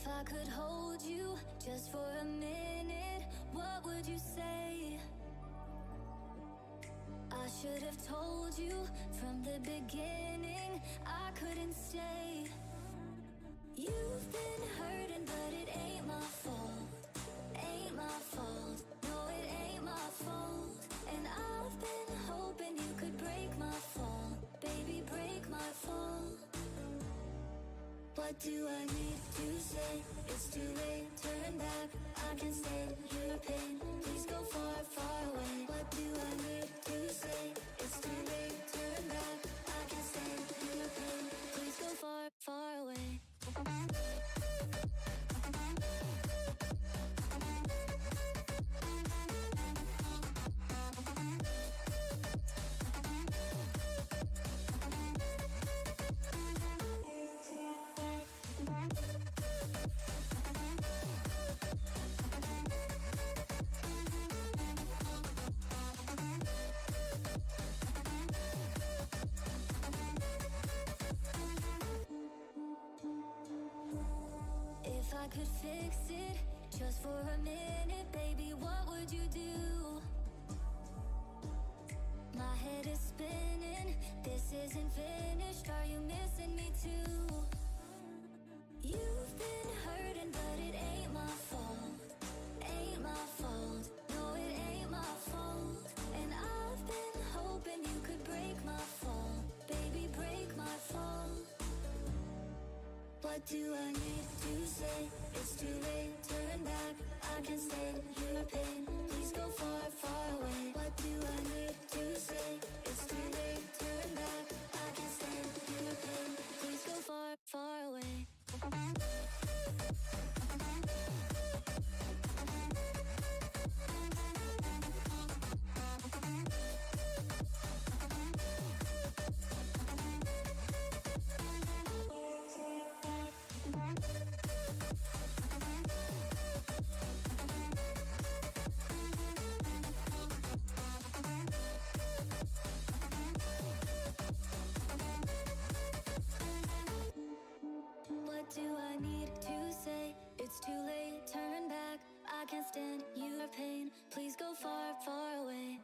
If I could hold you just for a minute, what would you say? I should have told you from the beginning I couldn't stay. You've been hurting, but it ain't my fault. Ain't my fault. No, it ain't my fault. And I've been hoping you could break my fall. Baby, break my fall. What do I need to say? It's too late, turn back. I can stand your pain. Please go far, far away. What do I need to say? It's too late, turn back. I can stand your pain. Please go far, far away. If I could fix it just for a minute, baby, what would you do? My head is spinning, this isn't finished. Are you missing me too? You've been hurting, but it ain't my fault. Ain't my fault. No, it ain't my fault. And I've been hoping you could break my fall. Baby, break my fall. What do I need to say? It's too late, turn back. I can stand your pain. Please go far, far away. What do I need to say? It's too late, turn back. I can stand your pain. Please go far, far away. What do I need to say? It's too late, turn back. I can't stand your pain. Please go far, far away.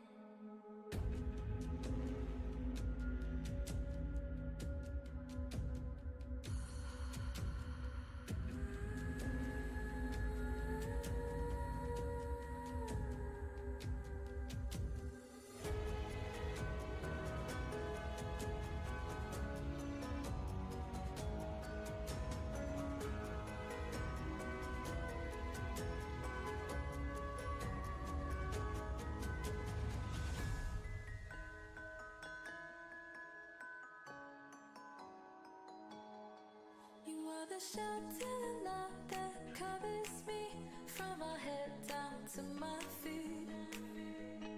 You are the shelter and love that covers me, from my head down to my feet.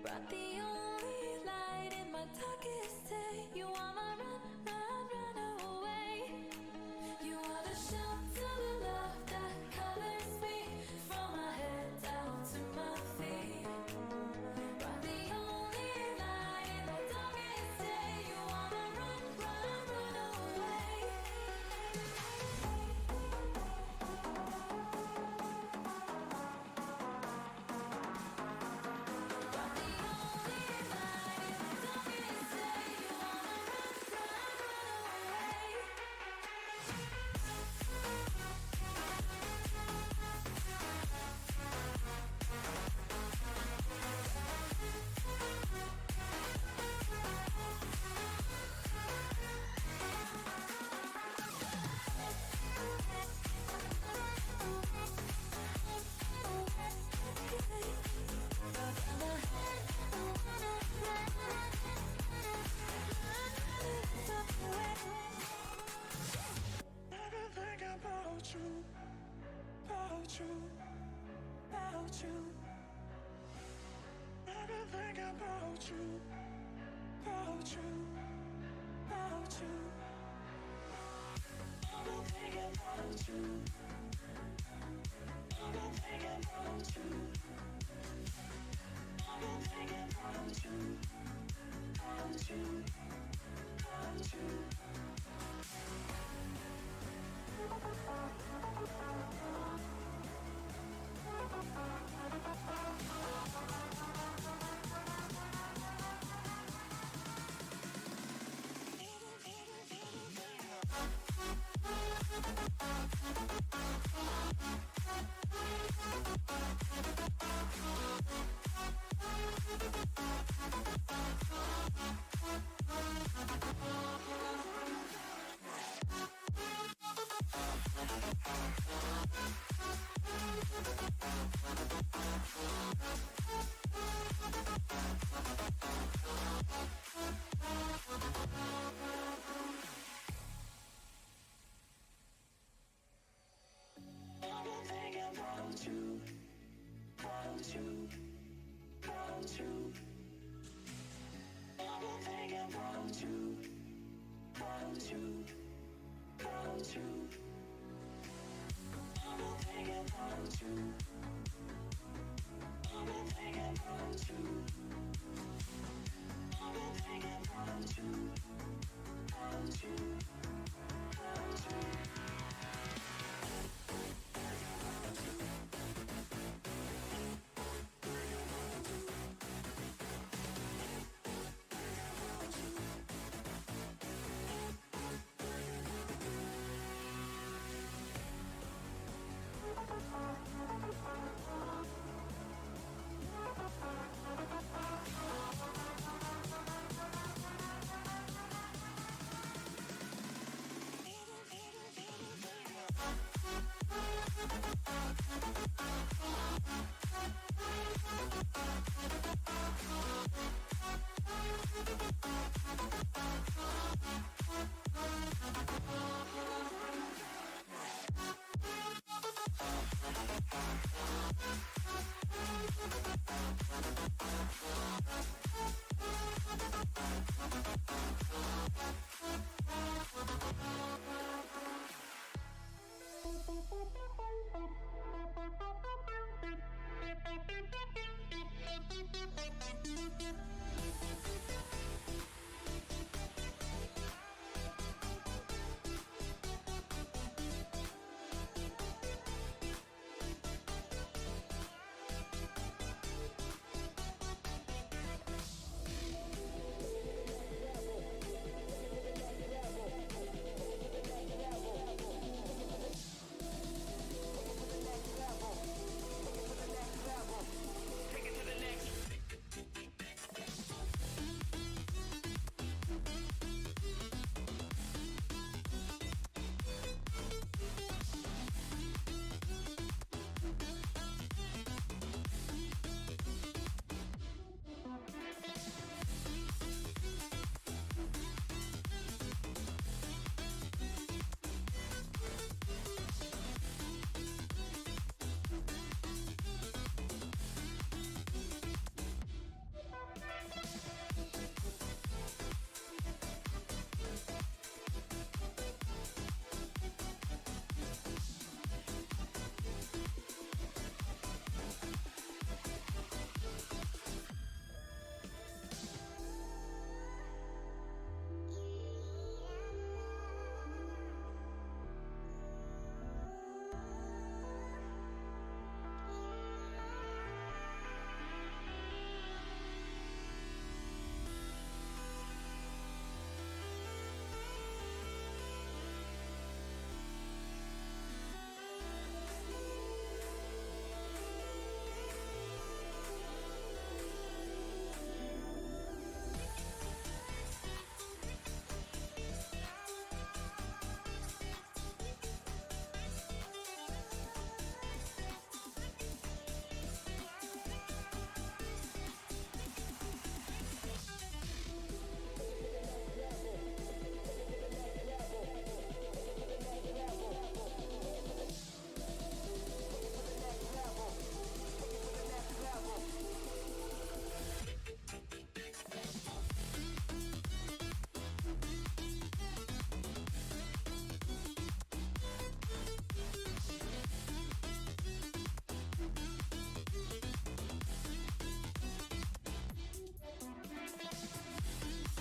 Brought the only light in my darkest day. You are my run, run, run away. You are the shelter and love that covers me, from my head down to my feet. Brought the only light in my darkest day. You are my run, run, run away. Everything about you, about you, about you. Everything about you, about you, about you. Everything about you, everything about you, everything about you, about you, about you.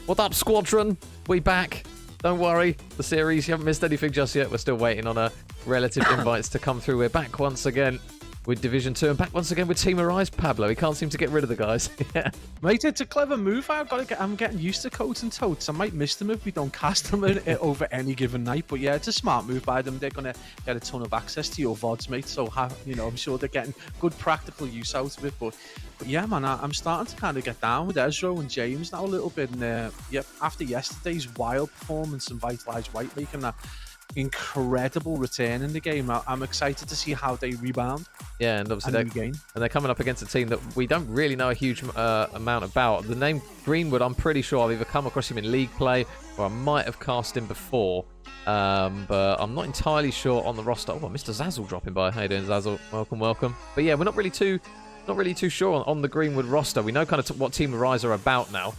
What up, Squadron? We back. Don't worry, the series, you haven't missed anything just yet. We're still waiting on relative invites to come through. We're back once again with Division 2 and back once again with Team Arise. Pablo, he can't seem to get rid of the guys. Yeah. Mate, it's a clever move. I'm getting used to codes and totes. I might miss them if we don't cast them over any given night. But yeah, it's a smart move by them. They're going to get a ton of access to your VODs, mate. So, I'm sure they're getting good practical use out of it. But yeah, man, I'm starting to kind of get down with Ezra and James now a little bit. And after yesterday's wild performance and Vitalized White making that incredible return in the game. I'm excited to see how they rebound Yeah, and obviously and regain. they're coming up against a team that we don't really know a huge amount about. The name Greenwood, I'm pretty sure I've either come across him in league play or I might have cast him before, but I'm not entirely sure on the roster. Oh, Mr. Zazzle dropping by. How you doing, Zazzle? Welcome, welcome. But yeah, we're not really too sure on the Greenwood roster. We know kind of what Team Arise are about now.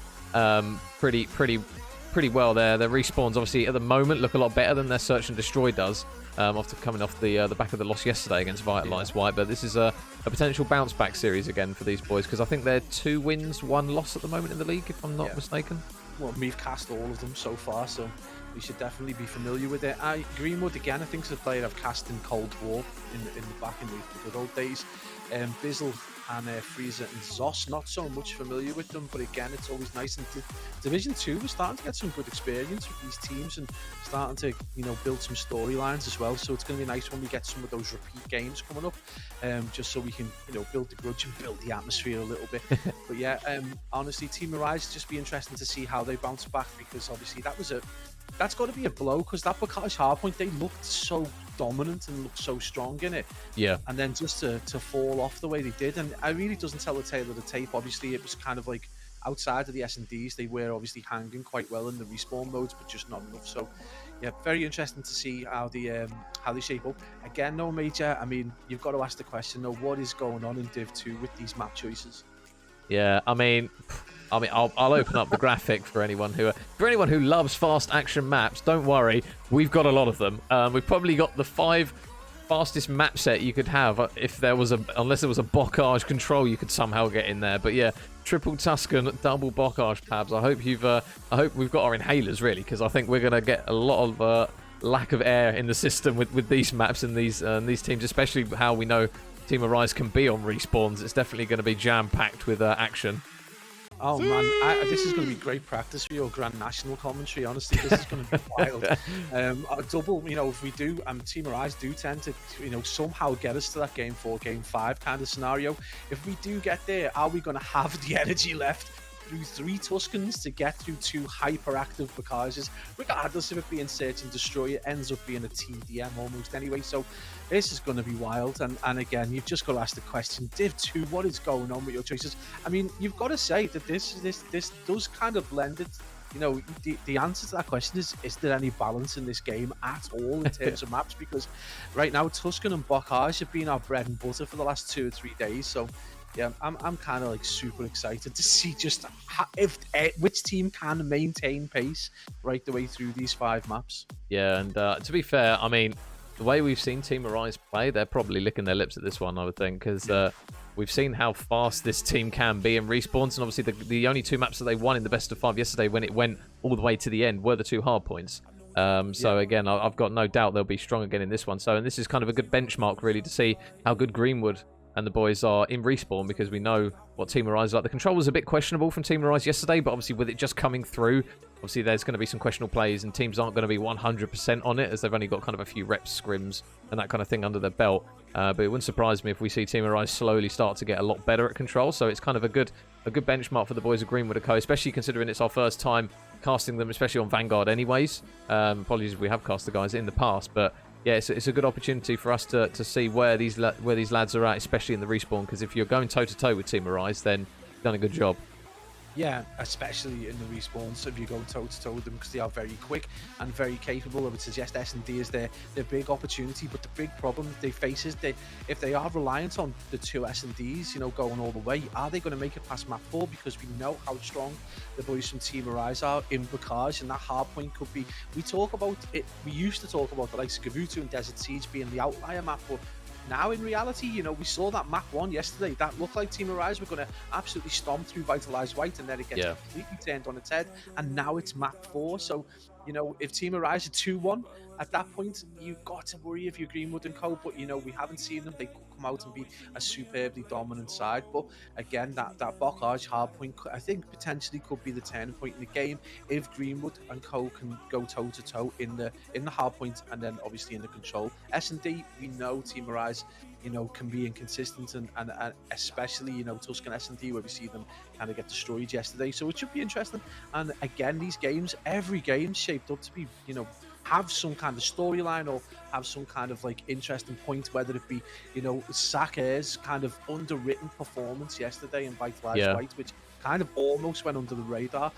Pretty well. Their respawns obviously at the moment look a lot better than their Search and Destroy does. After coming off the back of the loss yesterday against Vitalized White, but this is a potential bounce back series again for these boys because I think they're 2 wins, 1 loss at the moment in the league, if I'm not mistaken. Well, we've cast all of them so far, so we should definitely be familiar with it. Greenwood again, I think, is a player I've cast in Cold War in the back in the good old days. Bizzle and Freezer and Zos, not so much familiar with them, but again, it's always nice. And Division 2, we're starting to get some good experience with these teams and starting to, build some storylines as well. So it's going to be nice when we get some of those repeat games coming up, just so we can, build the grudge and build the atmosphere a little bit. But yeah, honestly, Team Arise, just be interesting to see how they bounce back, because obviously that's got to be a blow, because that Bakash hardpoint, they looked so dominant and looked so strong in it. Yeah. And then just to fall off the way they did, and it really doesn't tell the tale of the tape. Obviously, it was kind of like outside of the S&Ds, they were obviously hanging quite well in the respawn modes, but just not enough. So yeah, very interesting to see how they shape up. Again, no major. I mean, you've got to ask the question though, what is going on in Div 2 with these map choices? Yeah, I mean, I'll open up the graphic for anyone who loves fast action maps. Don't worry, we've got a lot of them. We've probably got the 5 fastest map set you could have unless there was a Bocage control you could somehow get in there. But yeah, triple Tuscan, double Bocage tabs. I hope we've got our inhalers really, because I think we're gonna get a lot of lack of air in the system with these maps and these teams, especially how we know Team Arise can be on respawns. It's definitely going to be jam-packed with action. Oh man, this is going to be great practice for your Grand National commentary. Honestly, this is going to be wild. A double, if we do, Team Arise do tend to, somehow get us to that game 4, game 5 kind of scenario. If we do get there, are we going to have the energy left through 3 Tuscans to get through 2 hyperactive Bokages, regardless of it being Search and Destroy? It ends up being a TDM almost anyway. So this is going to be wild. And again, you've just got to ask the question, Div 2, what is going on with your choices? I mean, you've got to say that this does kind of blend it. The answer to that question is there any balance in this game at all in terms of maps? Because right now, Tuscan and Bocage have been our bread and butter for the last 2 or 3 days. So yeah, I'm kind of like super excited to see just which team can maintain pace right the way through these 5 maps. Yeah, and to be fair, I mean, the way we've seen Team Arise play, they're probably licking their lips at this one, I would think, because we've seen how fast this team can be in respawns, and obviously the only 2 maps that they won in the best of 5 yesterday, when it went all the way to the end, were the 2 hard points. So again, I've got no doubt they'll be strong again in this one. So, and this is kind of a good benchmark really to see how good Greenwood and the boys are in respawn, because we know what Team Arise is like. The control was a bit questionable from Team Arise yesterday, but obviously with it just coming through, obviously there's going to be some questionable plays, and teams aren't going to be 100% on it, as they've only got kind of a few reps, scrims, and that kind of thing under their belt. But it wouldn't surprise me if we see Team Arise slowly start to get a lot better at control. So it's kind of a good benchmark for the boys of Greenwood & Co., especially considering it's our first time casting them, especially on Vanguard anyways. Apologies if we have cast the guys in the past, but yeah, it's a good opportunity for us to see where these lads are at, especially in the respawn, because if you're going toe-to-toe with Team Arise, then you've done a good job. Yeah, especially in the respawns, if you go toe-to-toe with them, because they are very quick and very capable. I would suggest S&D is their big opportunity, but the big problem that they face is if they are reliant on the 2 S&Ds, going all the way, are they going to make it past map 4? Because we know how strong the boys from Team Arise are in Bocage, and that hard point could be, we used to talk about the likes of Gavutu and Desert Siege being the outlier map, but now, in reality, we saw that map 1 yesterday. That looked like Team Arise were going to absolutely stomp through Vitalized White, and then it gets completely turned on its head. And now it's map 4. So, if Team Arise are 2-1, at that point, you've got to worry if you're Greenwood & Co. But, we haven't seen them. They could come out and be a superbly dominant side. But, again, that Bocage hardpoint, I think, potentially could be the turning point in the game if Greenwood & Co. can go toe-to-toe in the hardpoint, and then, obviously, in the control. S&D, we know Team Arise, can be inconsistent, and especially, Tuscan S&D, where we see them kind of get destroyed yesterday. So it should be interesting. And, again, these games, every game shaped up to be, have some kind of storyline or have some kind of like interesting point, whether it be, you know, Saka's kind of underwritten performance yesterday in White Lives Yeah. White, which kind of almost went under the radar,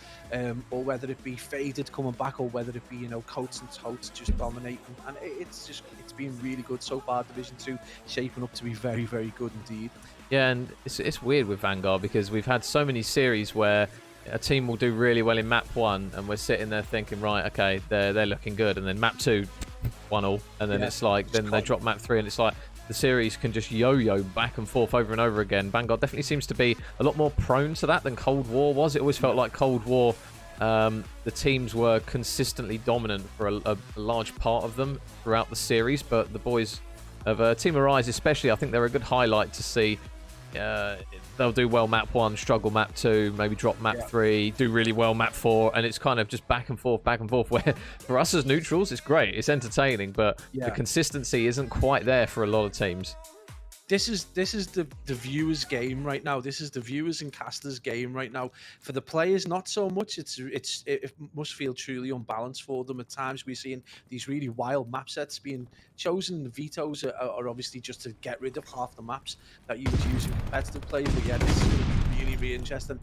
or whether it be Faded coming back, or whether it be, you know, Coates and Totes just dominating. And it's been really good so far. Division 2 shaping up to be very, very good indeed. Yeah, and it's weird with Vanguard because we've had so many series where a team will do really well in map 1 and we're sitting there thinking, right, okay, they're looking good, and then map 2 1-1, and then it's like, then they drop map 3 and it's like the series can just yo-yo back and forth over and over again. Vanguard definitely seems to be a lot more prone to that than Cold War was. It always felt like Cold War, the teams were consistently dominant for a large part of them throughout the series, but the boys of Team Arise especially, I think they're a good highlight to see. They'll do well map 1, struggle map 2, maybe drop map 3, do really well map 4, and it's kind of just back and forth, where for us as neutrals it's great, it's entertaining, but the consistency isn't quite there for a lot of teams. This is the viewers' game right now. This is the viewers and casters' game right now. For the players, not so much. It must feel truly unbalanced for them at times. We're seeing these really wild map sets being chosen. The vetoes are obviously just to get rid of half the maps that you would use in competitive play. But yeah, this is going to be really, really interesting.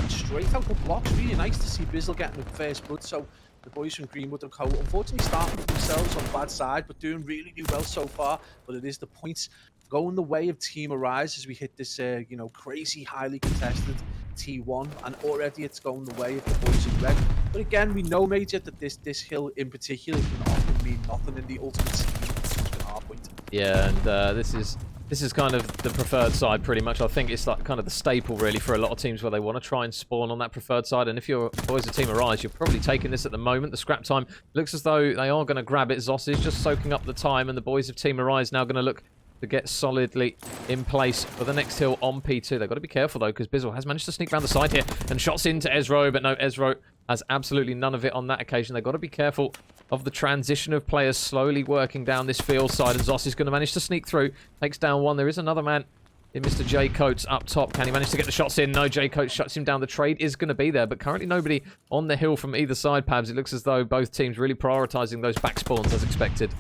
Straight out the blocks, really nice to see Bizzle getting the first blood. So the boys from Greenwood and Co. unfortunately starting for themselves on the bad side, but doing really, really well so far. But it is the points going the way of Team Arise as we hit this, you know, crazy, highly contested T1, and already it's going the way of the boys in red. But again, we know, Major, that this hill in particular can often mean nothing in the ultimate scheme of our point. Yeah, and this is kind of the preferred side pretty much. I think it's like kind of the staple really for a lot of teams where they want to try and spawn on that preferred side. And if you're boys of Team Arise, you're probably taking this at the moment. The scrap time looks as though they are going to grab it. Zoss is just soaking up the time, and the boys of Team Arise now going to look to get solidly in place for the next hill on P2. They've got to be careful though, because Bizzle has managed to sneak around the side here and shots into Ezro, but no, Ezro has absolutely none of it on that occasion. They've got to be careful of the transition of players slowly working down this field side, and Zoss is going to manage to sneak through. Takes down one. There is another man in Mr. J Coates up top. Can he manage to get the shots in? No, J Coates shuts him down. The trade is going to be there, but currently nobody on the hill from either side, Pabs. It looks as though both teams really prioritizing those back spawns as expected.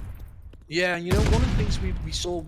Yeah, and you know, one of the things we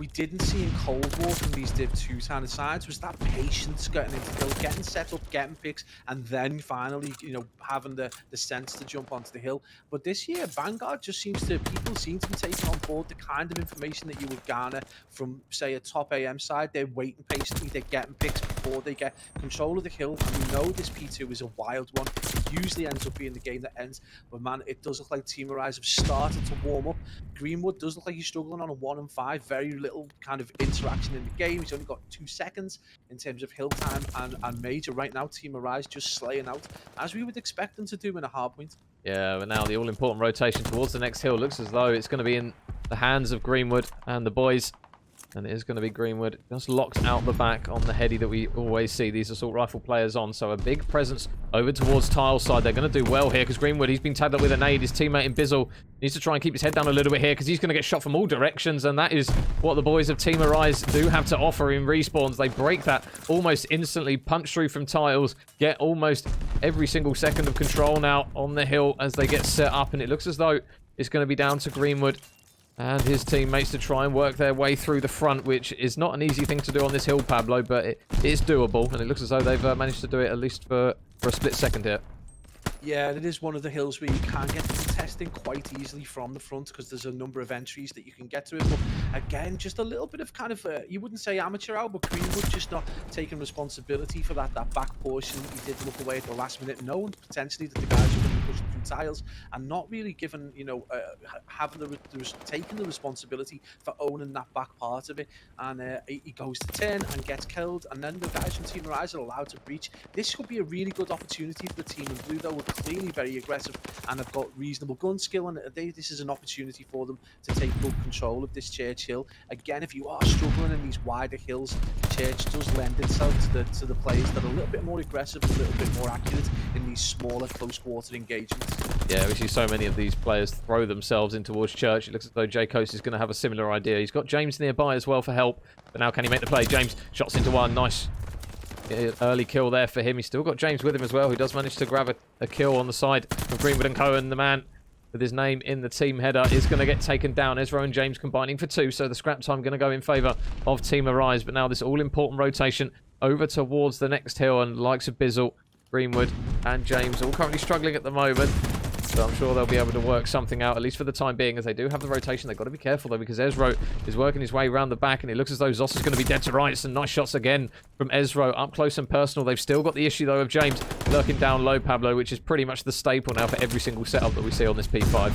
didn't see in Cold War from these Div 2 kind of sides was that patience getting into the hill, getting set up, getting picks, and then finally, you know, having the sense to jump onto the hill. But this year, Vanguard just people seem to be taking on board the kind of information that you would garner from, say, a top AM side. They're waiting patiently, they're getting picks before they get control of the hill, and we know this P2 is a wild one. It usually ends up being the game that ends, but man, it does look like Team Arise have started to warm up. Greenwood does look like he's struggling on a 1 and 5. Very little kind of interaction in the game. He's only got 2 seconds in terms of hill time, and Major right now, Team Arise just slaying out as we would expect them to do in a hard point. Yeah, but now the all-important rotation towards the next hill looks as though it's going to be in the hands of Greenwood and the boys. And it is going to be Greenwood just locked out the back on the heady that we always see these assault rifle players on. So a big presence over towards tile side. They're going to do well here because Greenwood, he's been tagged up with a nade. His teammate in Bizzle needs to try and keep his head down a little bit here because he's going to get shot from all directions. And that is what the boys of Team Arise do have to offer in respawns. They break that almost instantly, punch through from tiles, get almost every single second of control now on the hill as they get set up. And it looks as though it's going to be down to Greenwood and his teammates to try and work their way through the front, which is not an easy thing to do on this hill, Pablo, but it is doable, and it looks as though they've managed to do it at least for a split second here. Yeah, it is one of the hills where you can get to testing quite easily from the front because there's a number of entries that you can get to it. But again, just a little bit of kind of, you wouldn't say amateur hour, but Greenwood just not taking responsibility for that back portion. He did look away at the last minute, knowing potentially that the guys were going to be pushing through tiles and not really given, you know, taking the responsibility for owning that back part of it. And he goes to 10 and gets killed, and then the guys from Team Arise are allowed to breach. This could be a really good opportunity for the team in blue, though. We're clearly very aggressive and have got reasonable gun skill, and this is an opportunity for them to take full control of this Church Hill. Again, if you are struggling in these wider hills, Church does lend itself to the players that are a little bit more aggressive, a little bit more accurate in these smaller close quarter engagements. Yeah, we see so many of these players throw themselves in towards Church. It looks as though J Coast is going to have a similar idea. He's got James nearby as well for help, but now can he make the play? James shots into one. Nice early kill there for him. He's still got James with him as well, who does manage to grab a kill on the side of Greenwood and Cohen. The man with his name in the team header is going to get taken down. Ezra and James combining for 2, so the scrap time going to go in favour of Team Arise. But now this all-important rotation over towards the next hill, and the likes of Bizzle, Greenwood and James all currently struggling at the moment. So I'm sure they'll be able to work something out, at least for the time being, as they do have the rotation. They've got to be careful, though, because Ezra is working his way around the back, and it looks as though Zoss is going to be dead to rights. And nice shots again from Ezra, up close and personal. They've still got the issue, though, of James lurking down low, Pablo, which is pretty much the staple now for every single setup that we see on this P5.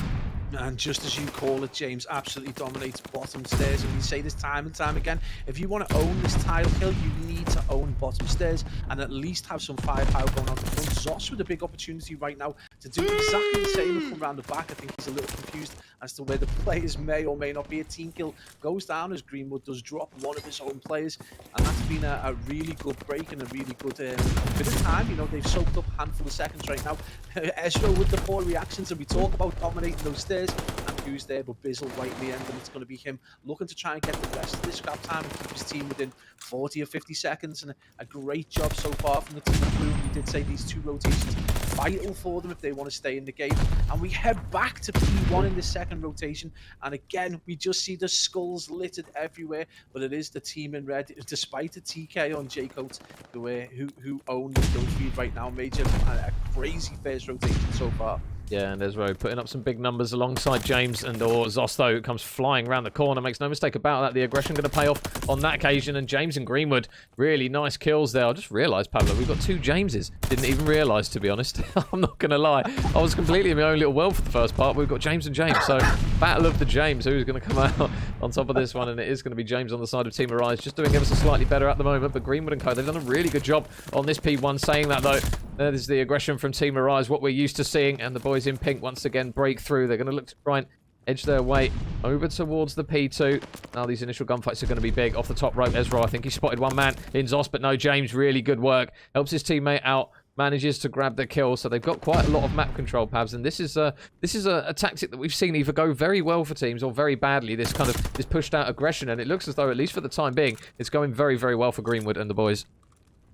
And just as you call it, James absolutely dominates bottom stairs. And we say this time and time again, if you want to own this tile hill, you need to own bottom stairs and at least have some firepower going out the front. Zoss with a big opportunity right now to do exactly the same and come around the back. I think he's a little confused as to where the players may or may not be. A team kill goes down as Greenwood does drop one of his own players. And that's been a really good break and a really good bit of time. You know, they've soaked up a handful of seconds right now. Ezra with the poor reactions, and we talk about dominating those stairs. And who's there but Bizzle right in the end, and it's going to be him looking to try and get the rest of this scrap time and keep his team within 40 or 50 seconds. And a great job so far from the team of Blue. We did say these 2 rotations vital for them if they want to stay in the game. And we head back to P1 in the second rotation, and again we just see the skulls littered everywhere, but it is the team in red, despite the TK on J Coates, who own the kill feed right now. Major, a crazy first rotation so far. Yeah, and Ezra putting up some big numbers alongside James, and Zoss, though, comes flying around the corner. Makes no mistake about that. The aggression going to pay off on that occasion, and James and Greenwood, really nice kills there. I just realised, Pablo, we've got 2 Jameses. Didn't even realise, to be honest. I'm not going to lie. I was completely in my own little world for the first part. We've got James and James, so battle of the James. Who's going to come out on top of this one? And it is going to be James on the side of Team Arise, just doing ever so slightly better at the moment. But Greenwood and co, they've done a really good job on this P1. Saying that, though, there's the aggression from Team Arise, what we're used to seeing, and the boys in pink once again break through. They're going to look to try and edge their way over towards the P2. Now these initial gunfights are going to be big. Off the top rope, Ezra, I think he spotted one man in Zoss, but no, James, really good work. Helps his teammate out, manages to grab the kill. So they've got quite a lot of map control, Pabs, and this is a tactic that we've seen either go very well for teams or very badly. This pushed out aggression, and it looks as though, at least for the time being, it's going very, very well for Greenwood and the boys.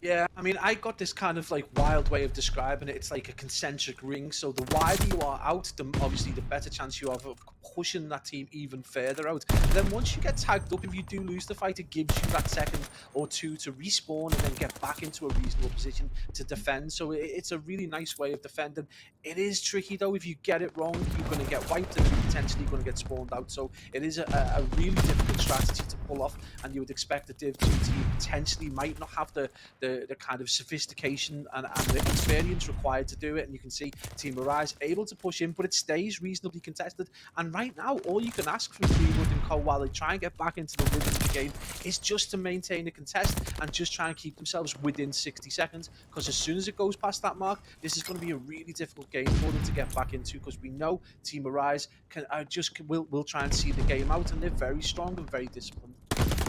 Yeah, I mean, I got this kind of like wild way of describing it. It's like a concentric ring. So the wider you are out, obviously the better chance you have of pushing that team even further out. And then once you get tagged up, if you do lose the fight, it gives you that second or 2 to respawn and then get back into a reasonable position to defend. So it's a really nice way of defending. It is tricky though. If you get it wrong, you're going to get wiped and you're potentially going to get spawned out. So it is a really difficult strategy to pull off, and you would expect the Div 2 team potentially might not have the kind of sophistication and the experience required to do it. And you can see Team Arise able to push in, but it stays reasonably contested. And right now, all you can ask from Greenwood and co while they try and get back into the rhythm of the game is just to maintain a contest and just try and keep themselves within 60 seconds. Because as soon as it goes past that mark, this is going to be a really difficult game for them to get back into, because we know Team Arise will try and see the game out, and they're very strong and very disciplined.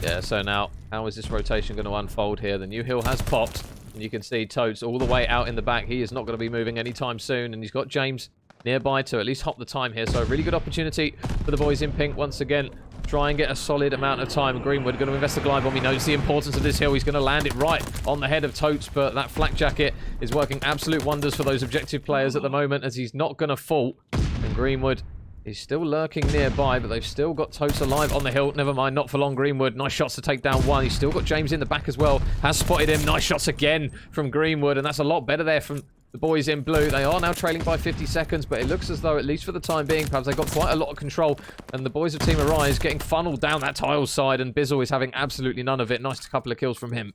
Yeah, so now, how is this rotation going to unfold here? The new hill has popped, and you can see Toads all the way out in the back. He is not going to be moving anytime soon, and he's got James nearby to at least hop the time here. So a really good opportunity for the boys in pink once again. Try and get a solid amount of time. Greenwood going to invest the glide bomb. He knows the importance of this hill. He's going to land it right on the head of Totes, but that flak jacket is working absolute wonders for those objective players at the moment, as he's not going to fall. And Greenwood is still lurking nearby, but they've still got Totes alive on the hill. Never mind, not for long, Greenwood. Nice shots to take down one. He's still got James in the back as well. Has spotted him. Nice shots again from Greenwood, and that's a lot better there from the boys in blue. They are now trailing by 50 seconds, but it looks as though, at least for the time being, perhaps they've got quite a lot of control, and the boys of Team Arise getting funneled down that tile side, and Bizzle is having absolutely none of it. Nice couple of kills from him.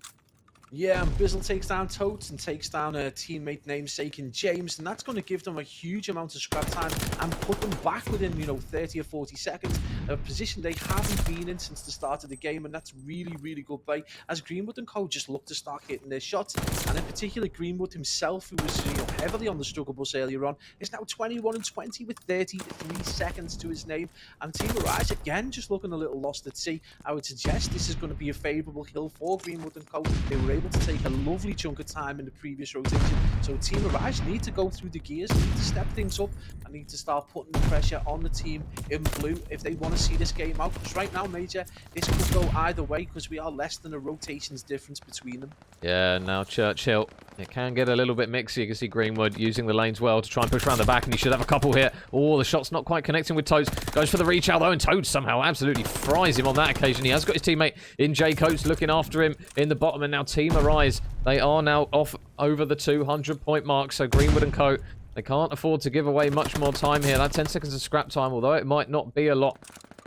Yeah, and Bizzle takes down Totes and takes down a teammate namesake in James, and that's going to give them a huge amount of scrap time and put them back within, 30 or 40 seconds, a position they haven't been in since the start of the game, and that's really, really good play, as Greenwood and co just look to start hitting their shots. And in particular, Greenwood himself, who was heavily on the struggle bus earlier on, is now 21 and 20 with 33 seconds to his name. And Team Arise, again, just looking a little lost at sea. I would suggest this is going to be a favourable kill for Greenwood and co. They were able to take a lovely chunk of time in the previous rotation. So Team Arise need to go through the gears, need to step things up, and need to start putting the pressure on the team in blue if they want to see this game out. Because right now, Major, this could go either way because we are less than a rotations difference between them. Yeah, now Churchill. It can get a little bit mixy. You can see Greenwood using the lanes well to try and push around the back, and he should have a couple here. Oh, the shot's not quite connecting with Toads. Goes for the reach out though, and Toads somehow absolutely fries him on that occasion. He has got his teammate in J Coates looking after him in the bottom, and now Team Arise. They are now off over the 200-point mark, so Greenwood and Co. They can't afford to give away much more time here. That 10 seconds of scrap time, although it might not be a lot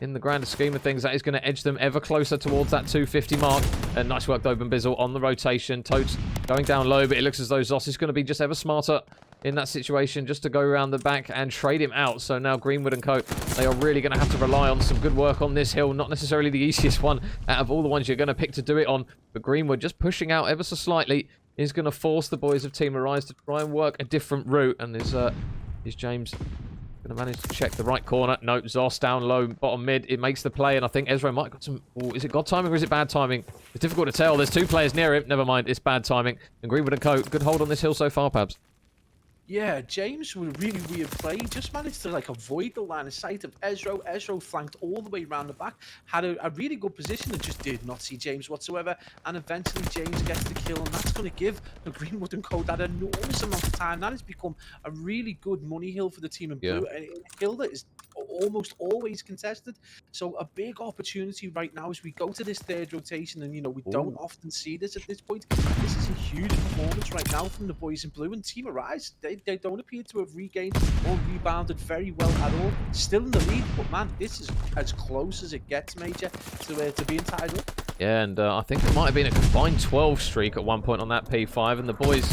in the grander scheme of things, that is going to edge them ever closer towards that 250 mark. And nice work, Doben Bizzle on the rotation. Totes going down low, but it looks as though Zoss is going to be just ever smarter in that situation, just to go around the back and trade him out. So now Greenwood and Co, they are really going to have to rely on some good work on this hill. Not necessarily the easiest one out of all the ones you're going to pick to do it on, but Greenwood just pushing out ever so slightly is going to force the boys of Team Arise to try and work a different route. And is James going to manage to check the right corner? No, Zoss down low, bottom mid. It makes the play, and I think Ezra might have got some... Oh, is it God timing or is it bad timing? It's difficult to tell. There's two players near him. Never mind, it's bad timing. And Greenwood and Co, good hold on this hill so far, Pabs. Yeah, James with a really weird play. He just managed to avoid the line of sight of Ezra. Ezra flanked all the way around the back, had a really good position and just did not see James whatsoever. And eventually James gets the kill, and that's going to give the Greenwood and Co that enormous amount of time. That has become a really good money hill for the team in blue. A hill that is almost always contested. So a big opportunity right now as we go to this third rotation, and we don't often see this at this point. This is a huge performance right now from the boys in blue, and Team Arise, they don't appear to have regained or rebounded very well at all. Still in the lead, but man, this is as close as it gets, Major, to being tied up. Yeah, and I think it might have been a combined 12 streak at one point on that P5, and the boys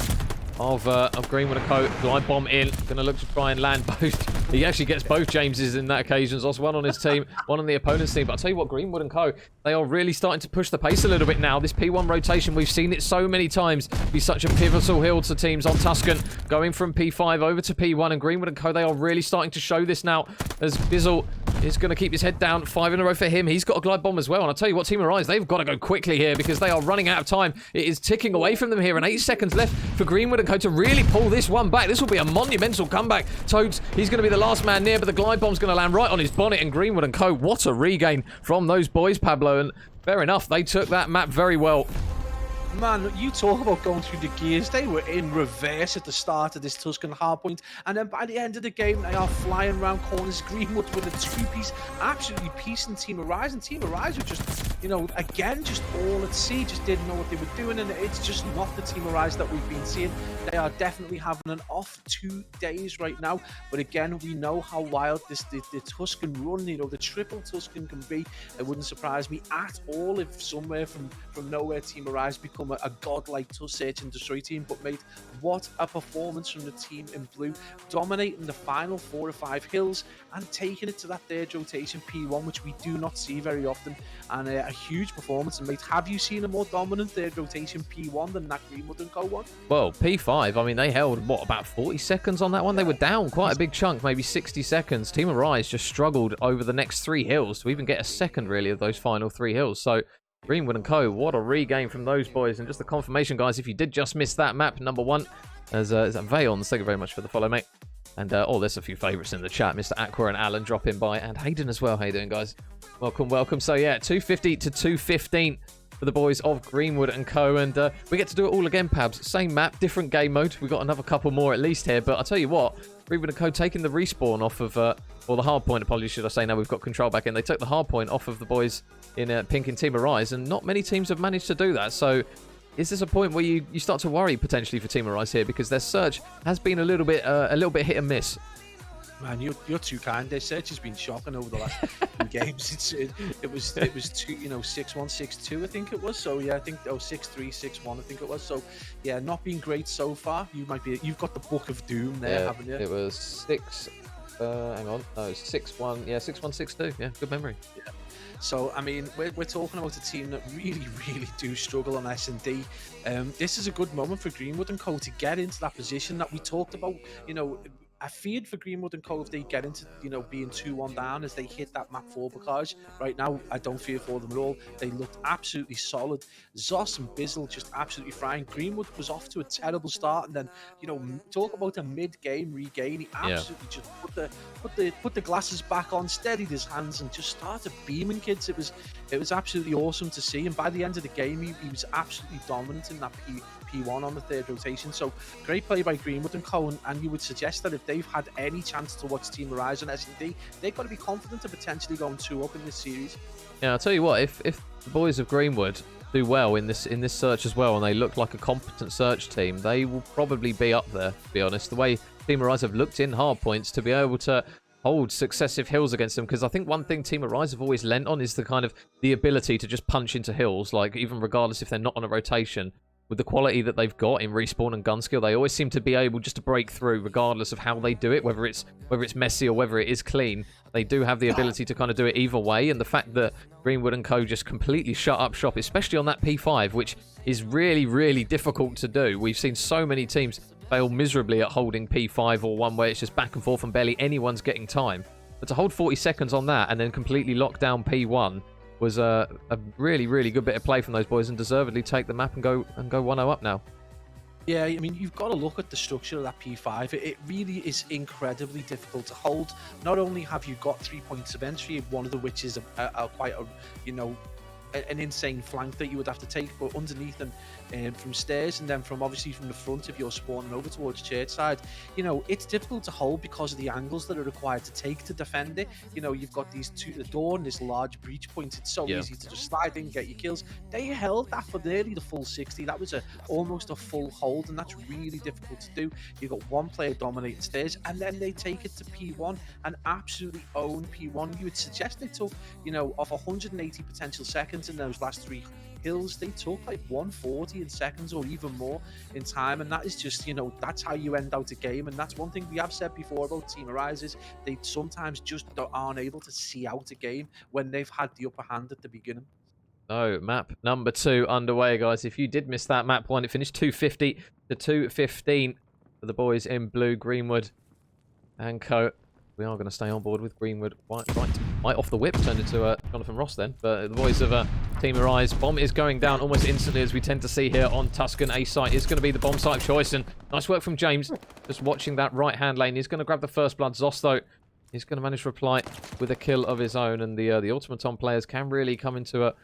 of Greenwood and Co. glide bomb in, going to look to try and land both. He actually gets both Jameses in that occasion. Also one on his team, one on the opponent's team. But I'll tell you what, Greenwood and Co, they are really starting to push the pace a little bit now. This P1 rotation, we've seen it so many times be such a pivotal hill to teams on Tuscan, going from P5 over to P1, and Greenwood and Co, they are really starting to show this now, as Bizzle is going to keep his head down. 5 in a row for him. He's got a glide bomb as well. And I'll tell you what, Team Arise, they've got to go quickly here because they are running out of time. It is ticking away from them here, and 8 seconds left for Greenwood and Co to really pull this one back. This will be a monumental comeback. Toads, he's going to be the last man near, but the glide bomb's going to land right on his bonnet, and Greenwood and Co, what a regain from those boys, Pablo. And fair enough, they took that map very well. Man, you talk about going through the gears. They were in reverse at the start of this Tuscan hardpoint, and then by the end of the game, they are flying around corners. Greenwood with a two-piece, absolutely piecing Team Arise, and Team Arise were just, again, just all at sea, just didn't know what they were doing, and it's just not the Team Arise that we've been seeing. They are definitely having an off 2 days right now, but again, we know how wild the Tuscan run, the triple Tuscan can be. It wouldn't surprise me at all if somewhere from nowhere Team Arise become a godlike search and destroy team. But mate, what a performance from the team in blue, dominating the final 4 or 5 hills and taking it to that third rotation P1, which we do not see very often, and a huge performance. And mate, have you seen a more dominant third rotation P1 than that Greenwood and Co one? Well, P5, I mean, they held about 40 seconds on that one. They were down quite a big chunk, maybe 60 seconds. Team Arise just struggled over the next 3 hills to even get a second really of those final 3 hills. So Greenwood and Co, what a regain from those boys. And just the confirmation, guys, if you did just miss that map, number 1, as Vayon, thank you very much for the follow, mate. And there's a few favourites in the chat. Mr. Aqua and Alan dropping by, and Hayden as well. How you doing, guys? Welcome, welcome. So yeah, 250 to 215 for the boys of Greenwood and Co. And we get to do it all again, Pabs. Same map, different game mode. We've got another couple more at least here. But I'll tell you what, Greenwood and Co taking the respawn off of, or the hard point, apologies, should I say. Now we've got control back in. They took the hard point off of the boys in Pink and Team Arise, and not many teams have managed to do that. So is this a point where you start to worry potentially for Team Arise here, because their search has been a little bit hit and miss? Man, you're too kind. Their search has been shocking over the last games. It was 2, 6-1, 6-2, I think it was. So yeah, I think 6-3, 6-1, I think it was. So yeah, not been great so far. You've got the Book of Doom there, haven't you? It was 6. Hang on, no, 6-1. Yeah, 6-1, 6-2. Yeah, good memory. Yeah. So, I mean, we're talking about a team that really, really do struggle on S&D. This is a good moment for Greenwood and Co to get into that position that we talked about, I feared for Greenwood and Co if they get into, being 2-1 down as they hit that map 4 because right now I don't fear for them at all. They looked absolutely solid. Zoss and Bizzle just absolutely frying. Greenwood was off to a terrible start, and then talk about a mid-game regain. He Yeah. absolutely just put the glasses back on, steadied his hands, and just started beaming kids. It was absolutely awesome to see. And by the end of the game, he was absolutely dominant in that P1 on the third rotation. So great play by Greenwood and Co. And you would suggest that if they've had any chance to watch Team Arise on S&D, they've got to be confident of potentially going 2-up in this series. Yeah, I'll tell you what, if the boys of Greenwood do well in this search as well, and they look like a competent search team, they will probably be up there, to be honest. The way Team Arise have looked in hard points to be able to hold successive hills against them, because I think one thing Team Arise have always lent on is the ability to just punch into hills, like even regardless if they're not on a rotation. With the quality that they've got in respawn and gun skill, they always seem to be able just to break through regardless of how they do it, whether it's messy or whether it is clean. They do have the ability to kind of do it either way, and the fact that Greenwood and Co just completely shut up shop, especially on that P5, which is really, really difficult to do. We've seen so many teams fail miserably at holding P5 or one where it's just back and forth and barely anyone's getting time. But to hold 40 seconds on that and then completely lock down P1 was a really, really good bit of play from those boys, and deservedly take the map and go 1-0 up now. Yeah, I mean, you've got to look at the structure of that P5. It really is incredibly difficult to hold. Not only have you got 3 points of entry, one of the which is an insane flank that you would have to take, but underneath and from stairs, and then obviously from the front if you're spawning over towards Churchside, it's difficult to hold because of the angles that are required to take to defend it. You've got the door and this large breach point. It's so easy to just slide in, get your kills. They held that for nearly the full 60. That was almost a full hold, and that's really difficult to do. You've got one player dominating stairs, and then they take it to P1 and absolutely own P1. You would suggest they took, off 180 potential seconds in those last 3 hills, they took like 140 in seconds or even more in time, and that is just, that's how you end out a game. And that's one thing we have said before about Team Arise, is they sometimes just aren't able to see out a game when they've had the upper hand at the beginning. So, map number 2 underway, guys. If you did miss that, map 1, it finished 250 to 215 for the boys in blue, Greenwood and Co. We are going to stay on board with Greenwood right off the whip. Turned into Jonathan Ross then. But the boys of Team Arise. Bomb is going down almost instantly, as we tend to see here on Tuscan. A site is going to be the bomb site of choice. And nice work from James. Just watching that right-hand lane. He's going to grab the first blood. Zoss, though, he's going to manage to reply with a kill of his own. And the Automaton players can really come into a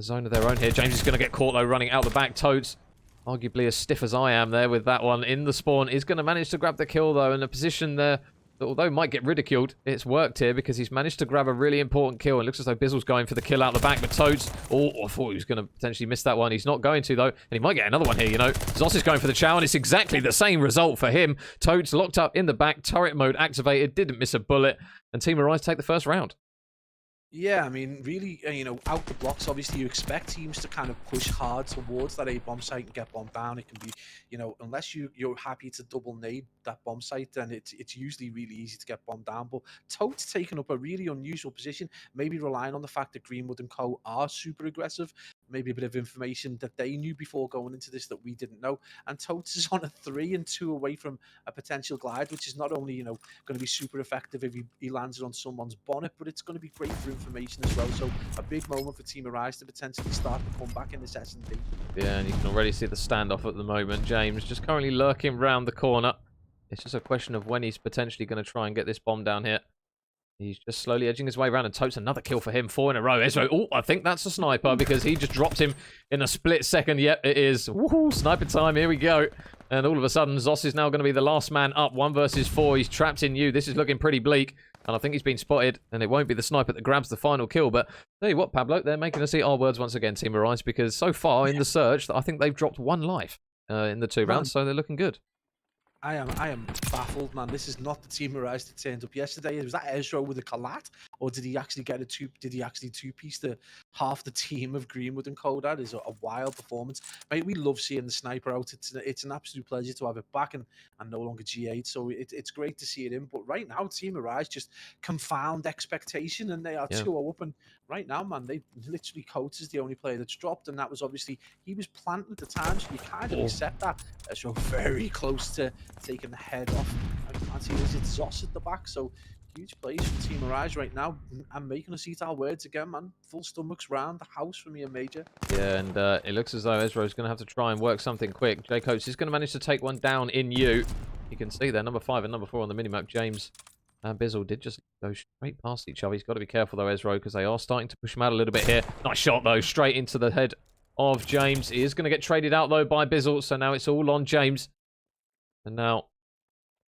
zone of their own here. James is going to get caught, though, running out the back. Toads, arguably as stiff as I am there with that one in the spawn, is going to manage to grab the kill, though, in a position there that, although might get ridiculed, it's worked here because he's managed to grab a really important kill. And it looks as though Bizzle's going for the kill out the back, but Toads, I thought he was going to potentially miss that one. He's not going to, though, and he might get another one here, Zoss is going for the chow, and it's exactly the same result for him. Toads locked up in the back, turret mode activated, didn't miss a bullet, and Team Arise take the first round. Yeah, I mean, really, out the blocks, obviously you expect teams to kind of push hard towards that A bomb site and get bombed down. It can be, unless you're happy to double nade that bomb site, then it's usually really easy to get bombed down. But Toad's taken up a really unusual position, maybe relying on the fact that Greenwood and Co are super aggressive. Maybe a bit of information that they knew before going into this that we didn't know. And Totes is on a 3 and 2 away from a potential glide, which is not only, going to be super effective if he lands it on someone's bonnet, but it's going to be great for information as well. So a big moment for Team Arise to potentially start the comeback in this S&D. Yeah, and you can already see the standoff at the moment. James just currently lurking round the corner. It's just a question of when he's potentially going to try and get this bomb down here. He's just slowly edging his way around, and Totes another kill for him. 4 in a row. Ezro, I think that's a sniper because he just dropped him in a split second. Yep, it is. Woohoo, sniper time. Here we go. And all of a sudden, Zoss is now going to be the last man up. 1 versus 4. He's trapped in you. This is looking pretty bleak. And I think he's been spotted, and it won't be the sniper that grabs the final kill. But tell you what, Pablo, they're making us eat our words once again, Team Arise, because so far in the search, I think they've dropped 1 life in the 2 rounds, so they're looking good. I am baffled, man. This is not the Team Arise that turned up yesterday. Was that Ezra with a collat, or did he actually get did he actually two-piece the half the team of Greenwood and Co? That is a wild performance, mate. We love seeing the sniper out. It's an absolute pleasure to have it back and no longer G8. So it's great to see it in. But right now, Team Arise just confound expectation, and they are 2-0 up. And right now, man, they literally Coates is the only player that's dropped, and that was obviously he was planted at the time, so you kind of accept that. So very close to taking the head off. can't see it's Zoss at the back. So huge plays from Team Arise right now. I'm making us eat our words again, man. Full stomachs round the house for me and Major. Yeah, and it looks as though Ezro's going to have to try and work something quick. J Coates is going to manage to take one down in you. You can see there, number 5 and number 4 on the minimap. James and Bizzle did just go straight past each other. He's got to be careful though, Ezro, because they are starting to push him out a little bit here. Nice shot though, straight into the head of James. He is going to get traded out though by Bizzle, so now it's all on James. And now,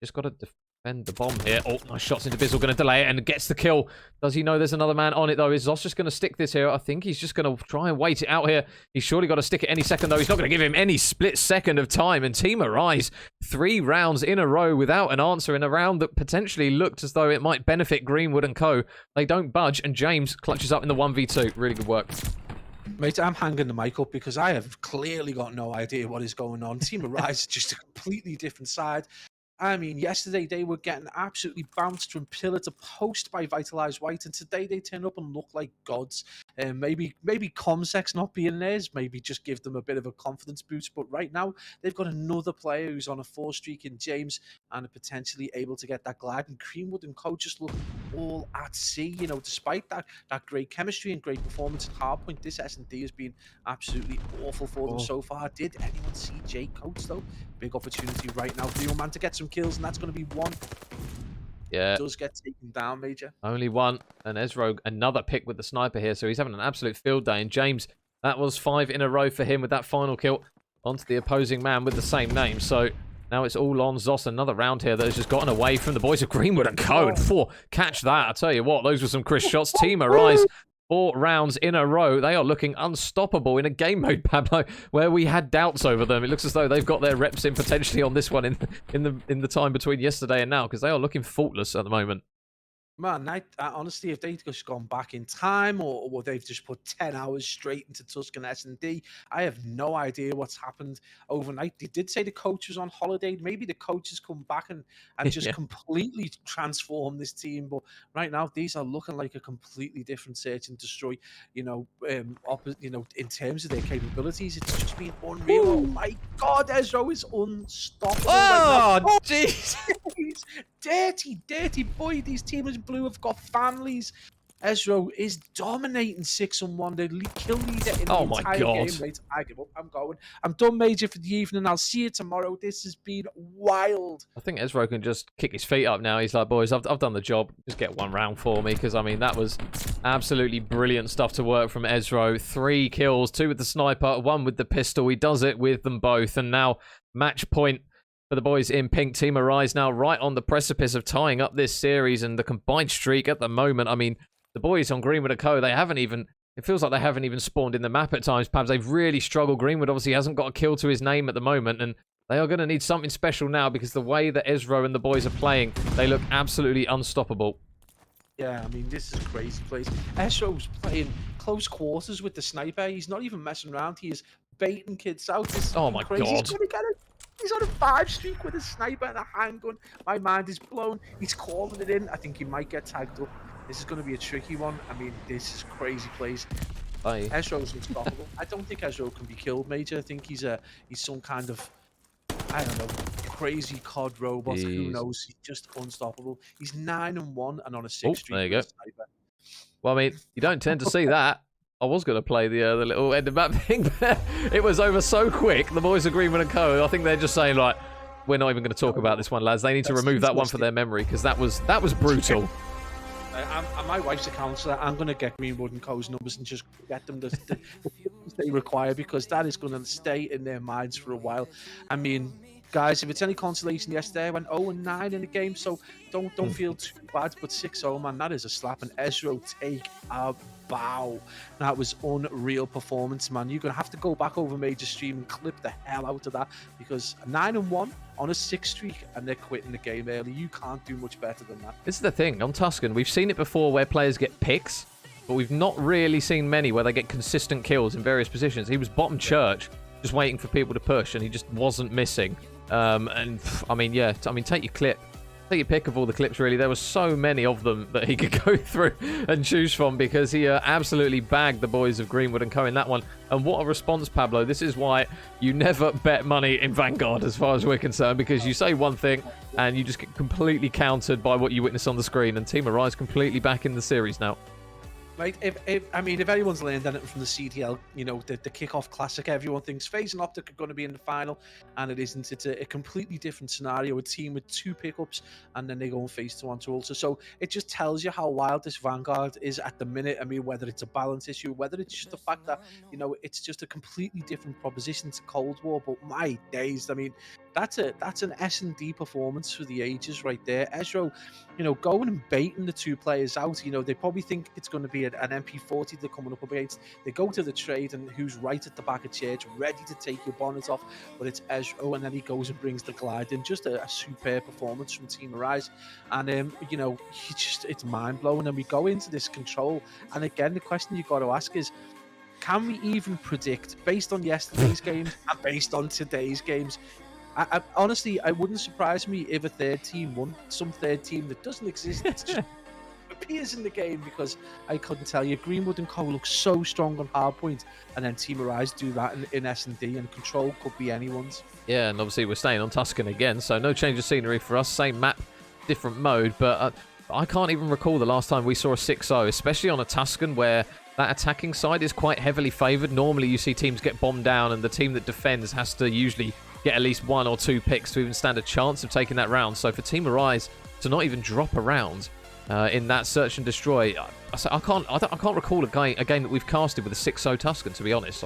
just got to defend the bomb here. Oh, nice shots into Bizzle, going to delay it and gets the kill. Does he know there's another man on it though? Is Zoss just going to stick this here? I think he's just going to try and wait it out here. He's surely got to stick it any second though. He's not going to give him any split second of time. And Team Arise, 3 rounds in a row without an answer in a round that potentially looked as though it might benefit Greenwood and co. They don't budge, and James clutches up in the 1v2. Really good work. Mate, I'm hanging the mic up because I have clearly got no idea what is going on. Team Arise is just a completely different side. I mean, yesterday they were getting absolutely bounced from pillar to post by Vitalized White, and today they turn up and look like gods. Maybe Comsec's not being theirs, maybe just give them a bit of a confidence boost. But right now, they've got another player who's on a 4 streak in James and are potentially able to get that glide. And Greenwood and co just look all at sea. You know, despite that great chemistry and great performance at hardpoint, this S&D has been absolutely awful for them so far. Did anyone see J Coates though? Big opportunity right now for the young man to get some kills, and that's going to be one. Yeah. He does get taken down, Major. Only one. And Ezro, another pick with the sniper here. So he's having an absolute field day. And James, that was 5 in a row for him with that final kill onto the opposing man with the same name. So now it's all on Zoss. Another round here that has just gotten away from the boys of Greenwood and co. And 4. Catch that. I tell you what, those were some crisp shots. Team Arise, 4 rounds in a row. They are looking unstoppable in a game mode, Pablo, where we had doubts over them. It looks as though they've got their reps in potentially on this one in the time between yesterday and now, because they are looking faultless at the moment. Man, honestly, if they'd just gone back in time, or they've just put 10 hours straight into Tuscan S&D, I have no idea what's happened overnight. They did say the coach was on holiday. Maybe the coach has come back and just completely transformed this team. But right now, these are looking like a completely different search and destroy. You know, in terms of their capabilities, it's just been unreal. Ooh. Oh my God, Ezro is unstoppable. Oh, jeez. Dirty boy. These teams blue have got families. Ezro is dominating 6-1. They kill leader in the entire game. Mate, I give up. I'm going. I'm done, Major, for the evening. I'll see you tomorrow. This has been wild. I think Ezro can just kick his feet up now. He's like, boys, I've done the job. Just get 1 round for me, because I mean that was absolutely brilliant stuff to work from Ezro. 3 kills, 2 with the sniper, 1 with the pistol. He does it with them both, and now match point for the boys in pink. Team Arise now right on the precipice of tying up this series, and the combined streak at the moment. I mean, the boys on Greenwood and co, they haven't even, it feels like they haven't even spawned in the map at times, Pabs. They've really struggled. Greenwood obviously hasn't got a kill to his name at the moment, and they are going to need something special now, because the way that Ezro and the boys are playing, they look absolutely unstoppable. Yeah, I mean, this is a crazy place. Ezro's playing close quarters with the sniper. He's not even messing around. He is baiting kids out. This is my crazy. God. He's gonna get it. He's on a 5 streak with a sniper and a handgun. My mind is blown. He's calling it in. I think he might get tagged up. This is going to be a tricky one. I mean, this is crazy plays. Ezro's unstoppable. I don't think Ezro can be killed, Major. I think he's some kind of, I don't know, crazy COD robot. Jeez. Who knows? He's just unstoppable. He's 9-1 and on a 6 streak. There you go. Sniper. Well, I mean, you don't tend to see that. I was going to play the little end of map thing, but it was over so quick. The boys of Greenwood and co, I think they're just saying, like, we're not even going to talk about this one, lads. They need to remove that one for their memory, because that was brutal. My wife's a counsellor. I'm going to get Greenwood and co's numbers and just get them the they require, because that is going to stay in their minds for a while. I mean, guys, if it's any consolation, yesterday I went 0-9 in the game, so don't feel too bad. But 6-0, man, that is a slap. And Ezro take a bow. That was unreal performance, man. You're gonna have to go back over Major Stream and clip the hell out of that, because 9-1 on a 6 streak and they're quitting the game early. You can't do much better than that. This is the thing on Tuscan. We've seen it before where players get picks, but we've not really seen many where they get consistent kills in various positions. He was bottom church, just waiting for people to push, and he just wasn't missing. And I mean, yeah, take your clip take your pick of all the clips, really. There were so many of them that he could go through and choose from because he absolutely bagged the boys of Greenwood and Co. in that one. And what a response, Pablo. This is why you never bet money in Vanguard as far as we're concerned, because you say one thing and you just get completely countered by what you witness on the screen. And Team Arise completely back in the series now. Right, if anyone's learned anything from the CDL, the kickoff classic, everyone thinks FaZe and Optic are going to be in the final, and it isn't. It's a completely different scenario. A team with 2 pickups, and then they go and face 2 onto Ultra. So it just tells you how wild this Vanguard is at the minute. I mean, whether it's a balance issue, whether it's just the fact that it's just a completely different proposition to Cold War. But my days, I mean, that's an S&D performance for the ages right there. Ezreal, going and baiting the 2 players out. They probably think it's going to be an MP40 they're coming up against. They go to the trade, and who's right at the back of church, ready to take your bonnet off, but it's Ezreal, and then he goes and brings the glide in. Just a superb performance from Team Arise, and it's mind blowing. And we go into this control, and again, the question you got to ask is, can we even predict based on yesterday's games and based on today's games? I honestly, I wouldn't surprise me if a third team won. Some third team that doesn't exist. It's just appears in the game, because I couldn't tell you. Greenwood and Co look so strong on hardpoint, and then Team Arise do that in S&D, and control could be anyone's. Yeah, and obviously we're staying on Tuscan again, so no change of scenery for us. Same map, different mode, but I can't even recall the last time we saw a 6-0, especially on a Tuscan where that attacking side is quite heavily favoured. Normally you see teams get bombed down, and the team that defends has to usually get at least 1 or 2 picks to even stand a chance of taking that round. So for Team Arise to not even drop a round in that search and destroy, I can't recall a game that we've casted with a 6-0 Tuscan, to be honest.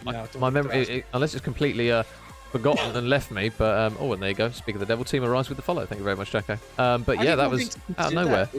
My memory, unless it's completely forgotten and left me. But and there you go. Speak of the devil, Team Arise with the follow. Thank you very much, Jacko. But yeah, that was out of nowhere.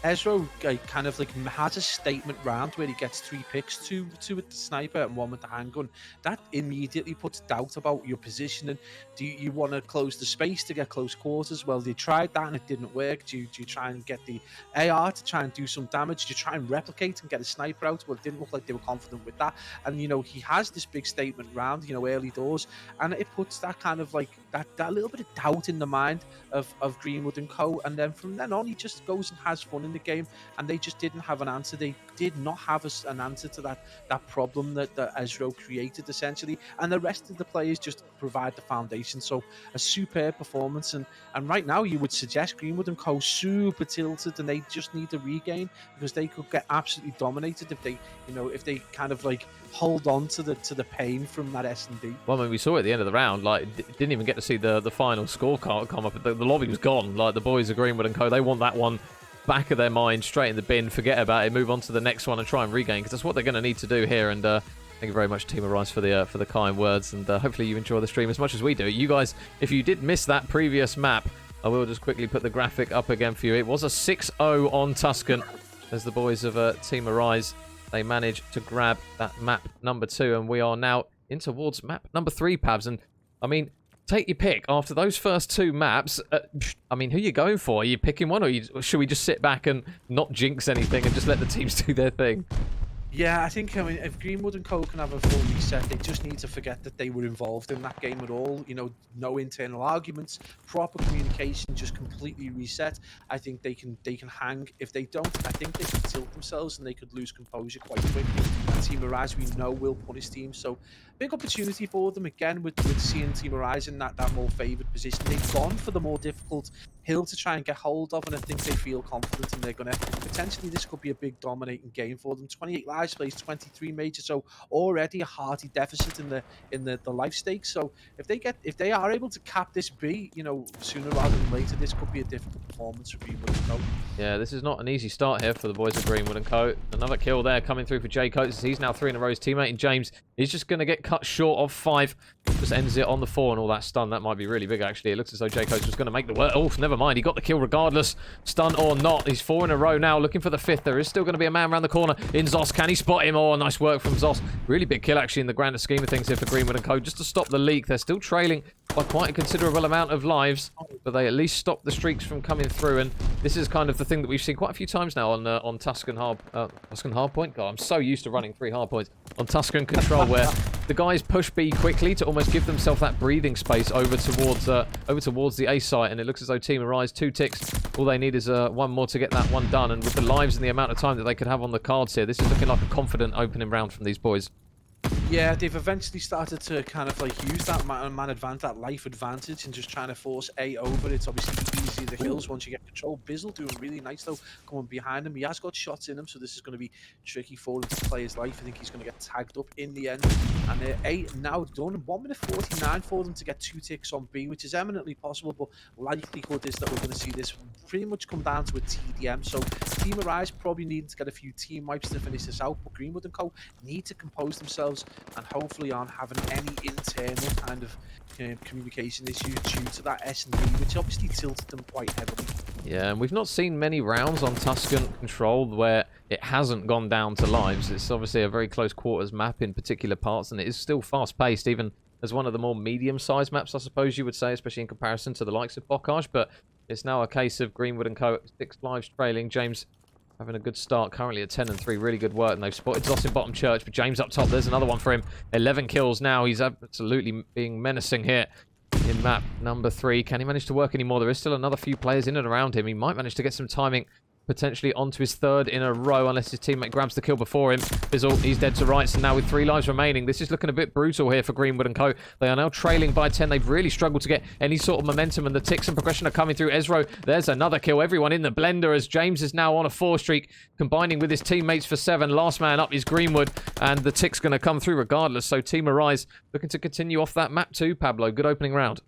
Ezreal kind of has a statement round where he gets 3 picks, two with the sniper and 1 with the handgun. That immediately puts doubt about your positioning. Do you want to close the space to get close quarters? Well, they tried that and it didn't work. Do you try and get the AR to try and do some damage? Do you try and replicate and get a sniper out? Well, it didn't look like they were confident with that. And, he has this big statement round, early doors, and it puts that kind of that little bit of doubt in the mind of Greenwood and Co. And then from then on, he just goes and has fun in the game, and they just didn't have an answer. They did not have an answer to that problem that Ezreal created, essentially, and the rest of the players just provide the foundation. So a superb performance, and right now you would suggest Greenwood and Co super tilted, and they just need to regain, because they could get absolutely dominated if they kind of hold on to the pain from that S&D. Well, I mean, we saw at the end of the round, didn't even get to see the final score come up. The lobby was gone. The boys of Greenwood and Co, they want that one back of their mind, straight in the bin, forget about it, move on to the next one and try and regain, because that's what they're going to need to do here. And thank you very much, Team Arise, for the kind words, and hopefully you enjoy the stream as much as we do. You guys, if you did miss that previous map, I will just quickly put the graphic up again for you. It was a 6-0 on Tuscan, as the boys of Team Arise, they managed to grab that map number 2, and we are now in towards map number 3, Pabs. And I mean, take your pick. After those first 2 maps, I mean, who are you going for? Are you picking one, or should we just sit back and not jinx anything and just let the teams do their thing? Yeah, I think, if Greenwood and Co can have a full reset, they just need to forget that they were involved in that game at all. No internal arguments, proper communication, just completely reset. I think they can hang. If they don't, I think they could tilt themselves and they could lose composure quite quickly. And Team Arise, we know, will punish teams. So big opportunity for them again with seeing Team Arise in that more favoured position. They've gone for the more difficult hill to try and get hold of, and I think they feel confident, and they're going to potentially, this could be a big dominating game for them. 28 lives plays, 23 major, so already a hearty deficit in the life stakes. So if they are able to cap this B, sooner rather than later, this could be a difficult performance for Greenwood and Co. Yeah, this is not an easy start here for the boys of Greenwood and Co. Another kill there coming through for Jay Coates. He's now 3 in a row. His teammate in James is just going to get cut short of 5. Just ends it on the 4, and all that stun. That might be really big, actually. It looks as though Jay Coates was going to make the work. Oh, never mind. He got the kill regardless. Stun or not. He's 4 in a row now, looking for the 5th. There is still going to be a man around the corner in Zos. Can he spot him? Oh, nice work from Zos. Really big kill, actually, in the grander scheme of things here for Greenwood and Co. Just to stop the leak. They're still trailing by quite a considerable amount of lives, but they at least stop the streaks from coming through. And this is kind of the thing that we've seen quite a few times now on Tuscan Hardpoint. God, I'm so used to running 3 hardpoints on Tuscan Control, where the guys push B quickly to almost give themselves that breathing space over towards the A site, and it looks as though Team Arise 2 ticks. All they need is one more to get that one done, and with the lives and the amount of time that they could have on the cards here, this is looking like a confident opening round from these boys. Yeah, they've eventually started to kind of like use that man advantage, that life advantage, and just trying to force A over. It's obviously easy the hills once you get control. Bizzle doing really nice though, coming behind him. He has got shots in him, so this is going to be tricky for him to play his life. I think he's going to get tagged up in the end. And A now done. 1 minute 49 for them to get 2 ticks on B, which is eminently possible, but likelihood is that we're going to see this pretty much come down to a TDM. So Team Arise probably needing to get a few team wipes to finish this out, but Greenwood and Co need to compose themselves and hopefully aren't having any internal kind of communication issues due to that S&D, which obviously tilted them quite heavily. Yeah, and we've not seen many rounds on Tuscan Control where it hasn't gone down to lives. It's obviously a very close quarters map in particular parts, and it is still fast-paced, even as one of the more medium-sized maps, I suppose you would say, especially in comparison to the likes of Bocage. But it's now a case of Greenwood and Co. 6 lives trailing. James having a good start, currently at 10 and 3. Really good work, and they've spotted Zoss in bottom church, but James up top. There's another one for him. 11 kills now. He's absolutely being menacing here in map number 3. Can he manage to work any more? There is still another few players in and around him. He might manage to get some timing potentially onto his 3rd in a row, unless his teammate grabs the kill before him. Bizzle, he's dead to rights, and now with 3 lives remaining, this is looking a bit brutal here for Greenwood and Co. They are now trailing by 10. They've really struggled to get any sort of momentum, and the ticks and progression are coming through. Ezro, there's another kill. Everyone in the blender as James is now on a 4 streak, combining with his teammates for 7. Last man up is Greenwood, and the tick's going to come through regardless. So Team Arise looking to continue off that map too, Pablo. Good opening round.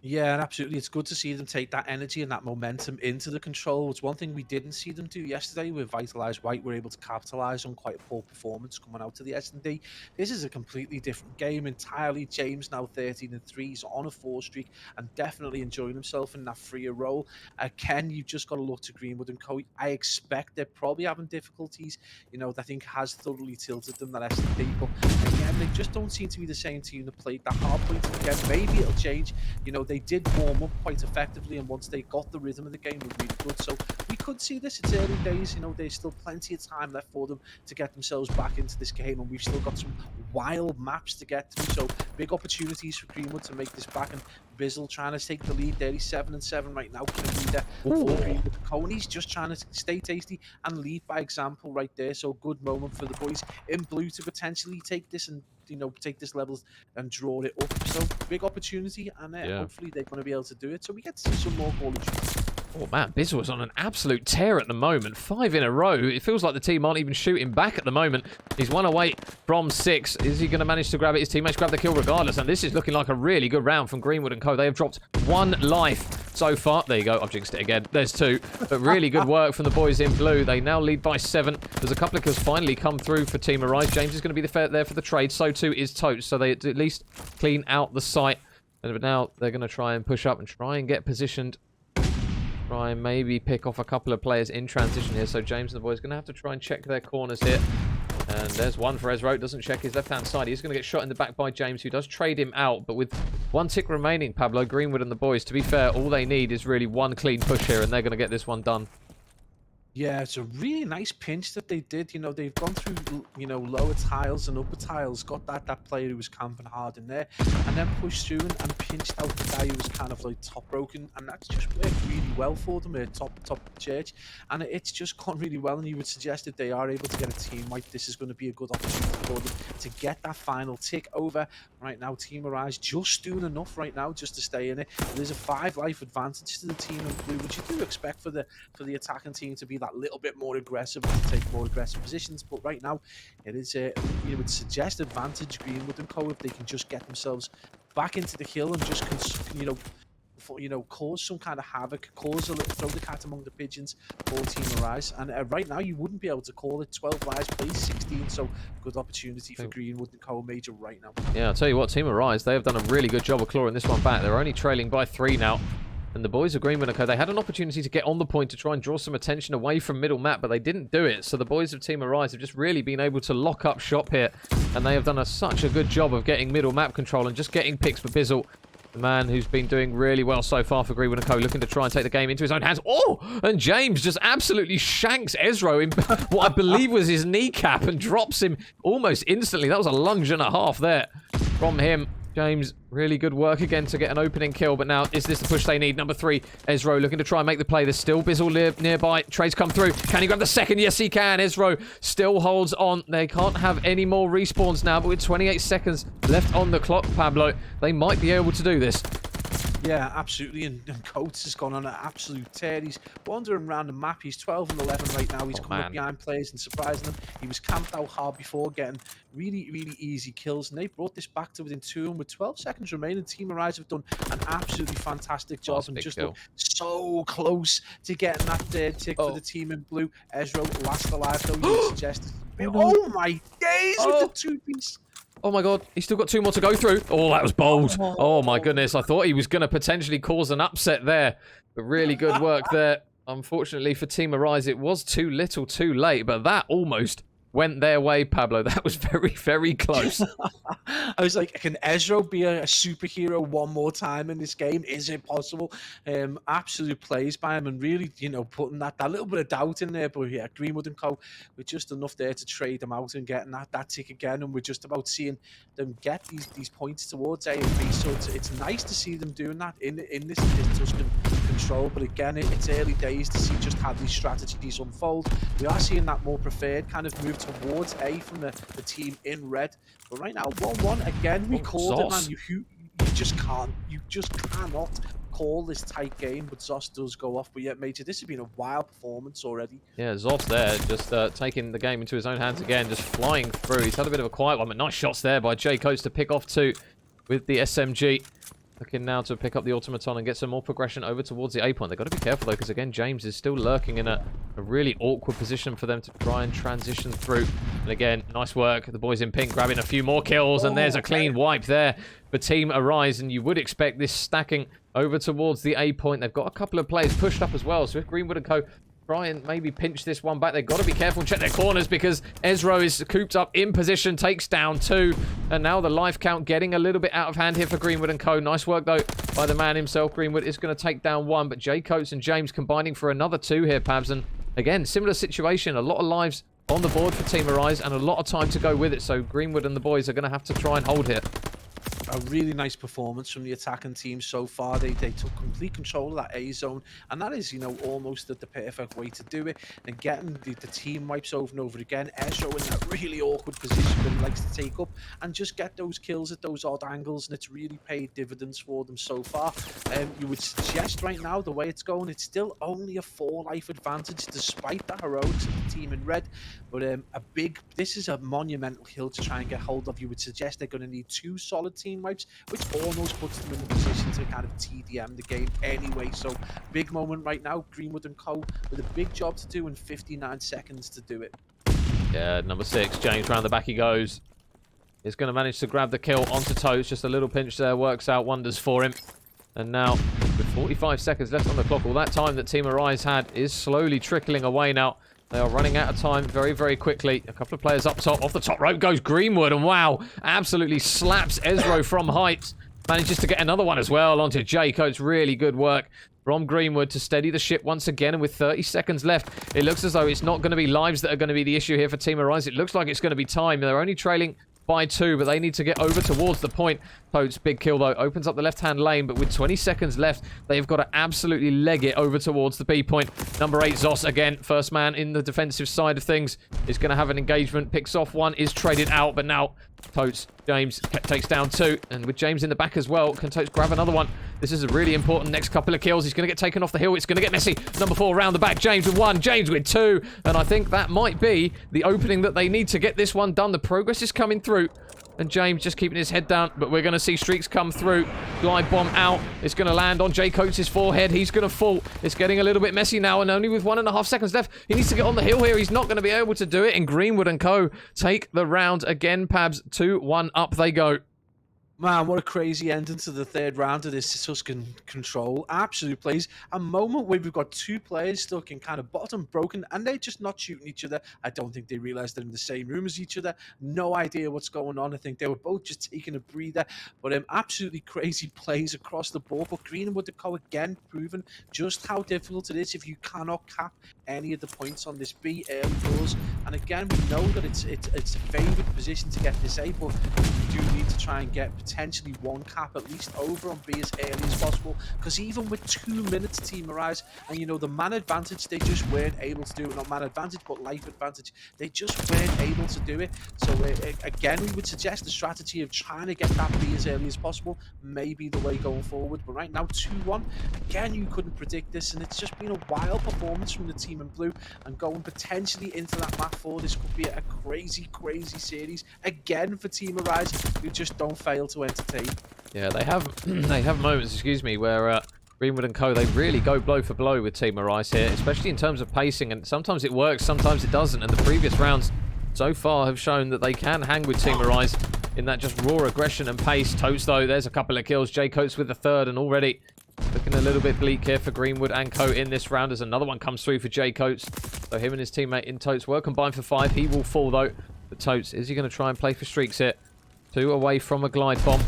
Yeah, and absolutely. It's good to see them take that energy and that momentum into the control. It's one thing we didn't see them do yesterday with Vitalize White. We're able to capitalize on quite a poor performance coming out to the S&D. This is a completely different game entirely. James now 13 and 3. He's on a 4 streak and definitely enjoying himself in that freer role. Ken, you've just got to look to Greenwood and Co. I expect they're probably having difficulties. You know, I think has thoroughly tilted them, that S&D. But again, they just don't seem to be the same team that played that hard point. Again, maybe it'll change. You know, they did warm up quite effectively, and once they got the rhythm of the game, were really good. So we could see this. It's early days. You know, there's still plenty of time left for them to get themselves back into this game, and we've still got some wild maps to get through. So big opportunities for Greenwood to make this back. And Bizzle trying to take the lead there. He's 7 and 7 right now. For Greenwood. Coney's just trying to stay tasty and lead by example right there. So good moment for the boys in blue to potentially take this and, you know, take this level and draw it up. So big opportunity, and hopefully they're going to be able to do it. So we get to see some more Call of Duty. Oh man, Bizzle is on an absolute tear at the moment. 5 in a row. It feels like the team aren't even shooting back at the moment. He's 1 away from 6. Is he going to manage to grab it? His teammates grab the kill regardless. And this is looking like a really good round from Greenwood and Co. They have dropped 1 life so far. There you go. I've jinxed it again. There's 2. But really good work from the boys in blue. They now lead by 7. There's a couple of kills finally come through for Team Arise. James is going to be there for the trade. So too is Totes. So they at least clean out the site. But now they're going to try and push up and try and get positioned. Try and maybe pick off a couple of players in transition here. So James and the boys are going to have to try and check their corners here. And there's one for Ezro. Doesn't check his left-hand side. He's going to get shot in the back by James, who does trade him out. But with 1 tick remaining, Pablo, Greenwood and the boys, to be fair, all they need is really 1 clean push here, and they're going to get this one done. Yeah, it's a really nice pinch that they did. You know, they've gone through, you know, lower tiles and upper tiles, got that player who was camping hard in there, and then pushed through and pinched out the guy who was kind of like top broken, and that's just worked really well for them at top of the church, and it's just gone really well. And you would suggest that they are able to get a team wipe. This is going to be a good opportunity for them to get that final tick over. Right now, Team Arise just doing enough right now just to stay in it. There's a 5 life advantage to the team in blue, which you do expect for the attacking team to be that little bit more aggressive and to take more aggressive positions. But right now, it is you would suggest advantage Greenwood and Co. if they can just get themselves back into the hill and just cause some kind of havoc, cause a little, throw the cat among the pigeons for Team Arise. And right now, you wouldn't be able to call it. 12 lives, please, 16. So good opportunity for Greenwood and Co. Major right now. Yeah, I'll tell you what, Team Arise, they have done a really good job of clawing this one back. They're only trailing by 3 now. And the boys of Greenwood and Co, they had an opportunity to get on the point to try and draw some attention away from middle map, but they didn't do it. So the boys of Team Arise have just really been able to lock up shop here. And they have done such a good job of getting middle map control and just getting picks for Bizzle. the man who's been doing really well so far for Greenwood & Co. looking to try and take the game into his own hands. Oh, and James just absolutely shanks Ezro in what I believe was his kneecap and drops him almost instantly. That was a lunge and a half there from him. James, really good work again to get an opening kill, but now is this the push they need? Number 3, Ezro looking to try and make the play. There's still Bizzle nearby. Trades come through. Can he grab the second? Yes, he can. Ezro still holds on. They can't have any more respawns now, but with 28 seconds left on the clock, Pablo, they might be able to do this. Yeah, absolutely. And Coates has gone on an absolute tear. He's wandering around the map. He's 12 and 11 right now. He's coming up behind players and surprising them. He was camped out hard before, getting really, really easy kills. And they brought this back to within 2. And with 12 seconds remaining, Team Arise have done an absolutely fantastic job. And just look so close to getting that third tick for the team in blue. Ezro last alive, though, you suggested. Oh my days with the 2-piece. Oh my god, he's still got 2 more to go through. Oh, that was bold. Oh my goodness, I thought he was going to potentially cause an upset there. But really good work there. Unfortunately for Team Arise, it was too little too late, but that almost went their way, Pablo. That was very, very close. I was like, can Ezro be a superhero one more time in this game? Is it possible? Absolute plays by him and really, you know, putting that little bit of doubt in there. But yeah, Greenwood & Co. with just enough there to trade them out and getting that tick again. And we're just about seeing them get these points towards A and B. So it's nice to see them doing that in this Tuscan control. But again, it's early days to see just how these strategies unfold. We are seeing that more preferred kind of move towards A from the team in red. But right now, 1-1 again. We called it, man. You just cannot call this tight game. But Zos does go off. But yet, Major, this has been a wild performance already. Yeah, Zos there, just taking the game into his own hands again, just flying through. He's had a bit of a quiet one, but nice shots there by Jay Coates to pick off 2 with the SMG. Looking now to pick up the automaton and get some more progression over towards the A point. They've got to be careful, though, because, again, James is still lurking in a really awkward position for them to try and transition through. And, again, nice work. The boys in pink grabbing a few more kills, and there's a clean wipe there for Team Arise. And you would expect this stacking over towards the A point. They've got a couple of players pushed up as well. So if Greenwood & Co. try and maybe pinch this one back, they've got to be careful and check their corners because Ezro is cooped up in position, takes down 2. And now the life count getting a little bit out of hand here for Greenwood & Co. Nice work, though, by the man himself. Greenwood is going to take down 1, but Jay Coates and James combining for another 2 here, Pabs. And again, similar situation. A lot of lives on the board for Team Arise and a lot of time to go with it. So Greenwood and the boys are going to have to try and hold here. A really nice performance from the attacking team so far. They took complete control of that A zone, and that is, you know, almost the perfect way to do it. And getting the team wipes over and over again. Ezro in that really awkward position that he likes to take up and just get those kills at those odd angles, and it's really paid dividends for them so far. You would suggest right now, the way it's going, it's still only a 4 life advantage despite the heroics of the team in red. But this is a monumental hill to try and get hold of. You would suggest they're going to need 2 solid team wipes, which almost puts them in the position to kind of TDM the game anyway. So big moment right now. Greenwood & Co. with a big job to do in 59 seconds to do it. Yeah, number 6, James, round the back he goes. He's going to manage to grab the kill onto Toes. Just a little pinch there works out wonders for him. And now, with 45 seconds left on the clock, all that time that Team Arise had is slowly trickling away now. They are running out of time very, very quickly. A couple of players up top. Off the top rope goes Greenwood. And wow, absolutely slaps Ezro from height. Manages to get another one as well onto Jay Coates. Really good work from Greenwood to steady the ship once again. And with 30 seconds left, it looks as though it's not going to be lives that are going to be the issue here for Team Arise. It looks like it's going to be time. They're only trailing by 2, but they need to get over towards the point. Coates, big kill though, opens up the left-hand lane, but with 20 seconds left, they've got to absolutely leg it over towards the B point. Number 8, Zos, again, first man in the defensive side of things, is going to have an engagement, picks off 1, is traded out, but now Totes, James takes down 2, and with James in the back as well, can Totes grab another one? This is a really important next couple of kills. He's going to get taken off the hill. It's going to get messy. Number 4 round the back. James with 1. James with 2. And I think that might be the opening that they need to get this one done. The progress is coming through. And James just keeping his head down. But we're going to see streaks come through. Glide bomb out. It's going to land on Jay Coates' forehead. He's going to fall. It's getting a little bit messy now. And only with 1.5 seconds left, he needs to get on the hill here. He's not going to be able to do it. And Greenwood & Co. take the round again, Pabs. 2-1 up they go. Man, what a crazy ending to the third round of this Tuscan Control. Absolute plays. A moment where we've got two players stuck in kind of bottom broken and they're just not shooting each other. I don't think they realize they're in the same room as each other. No idea what's going on. I think they were both just taking a breather. But absolutely crazy plays across the board. But Greenwood Co again proven just how difficult it is if you cannot cap any of the points on this B early doors. And again, we know that it's a favoured position to get this A, but we do need to try and get potentially one cap at least over on B as early as possible, because even with 2 minutes Team Arise and the man advantage, they just weren't able to do it. Not man advantage but life advantage, they just weren't able to do it. So again, we would suggest the strategy of trying to get that B as early as possible may be the way going forward. But right now 2-1, again, you couldn't predict this, and it's just been a wild performance from the team in blue, and going potentially into that map 4, this could be a crazy series again for Team Arise, who just don't fail to entertain. Yeah, they have they have moments, excuse me, where Greenwood Co, they really go blow for blow with Team Arise here, especially in terms of pacing, and sometimes it works, sometimes it doesn't, and the previous rounds so far have shown that they can hang with Team Arise in that just raw aggression and pace. Totes, though, there's a couple of kills. J Coates with the third, and already looking a little bit bleak here for Greenwood and Co in this round as another one comes through for J Coates. So him and his teammate in Totes were combined for 5. He will fall, though. But Totes, is he going to try and play for streaks here? 2 away from a glide bomb.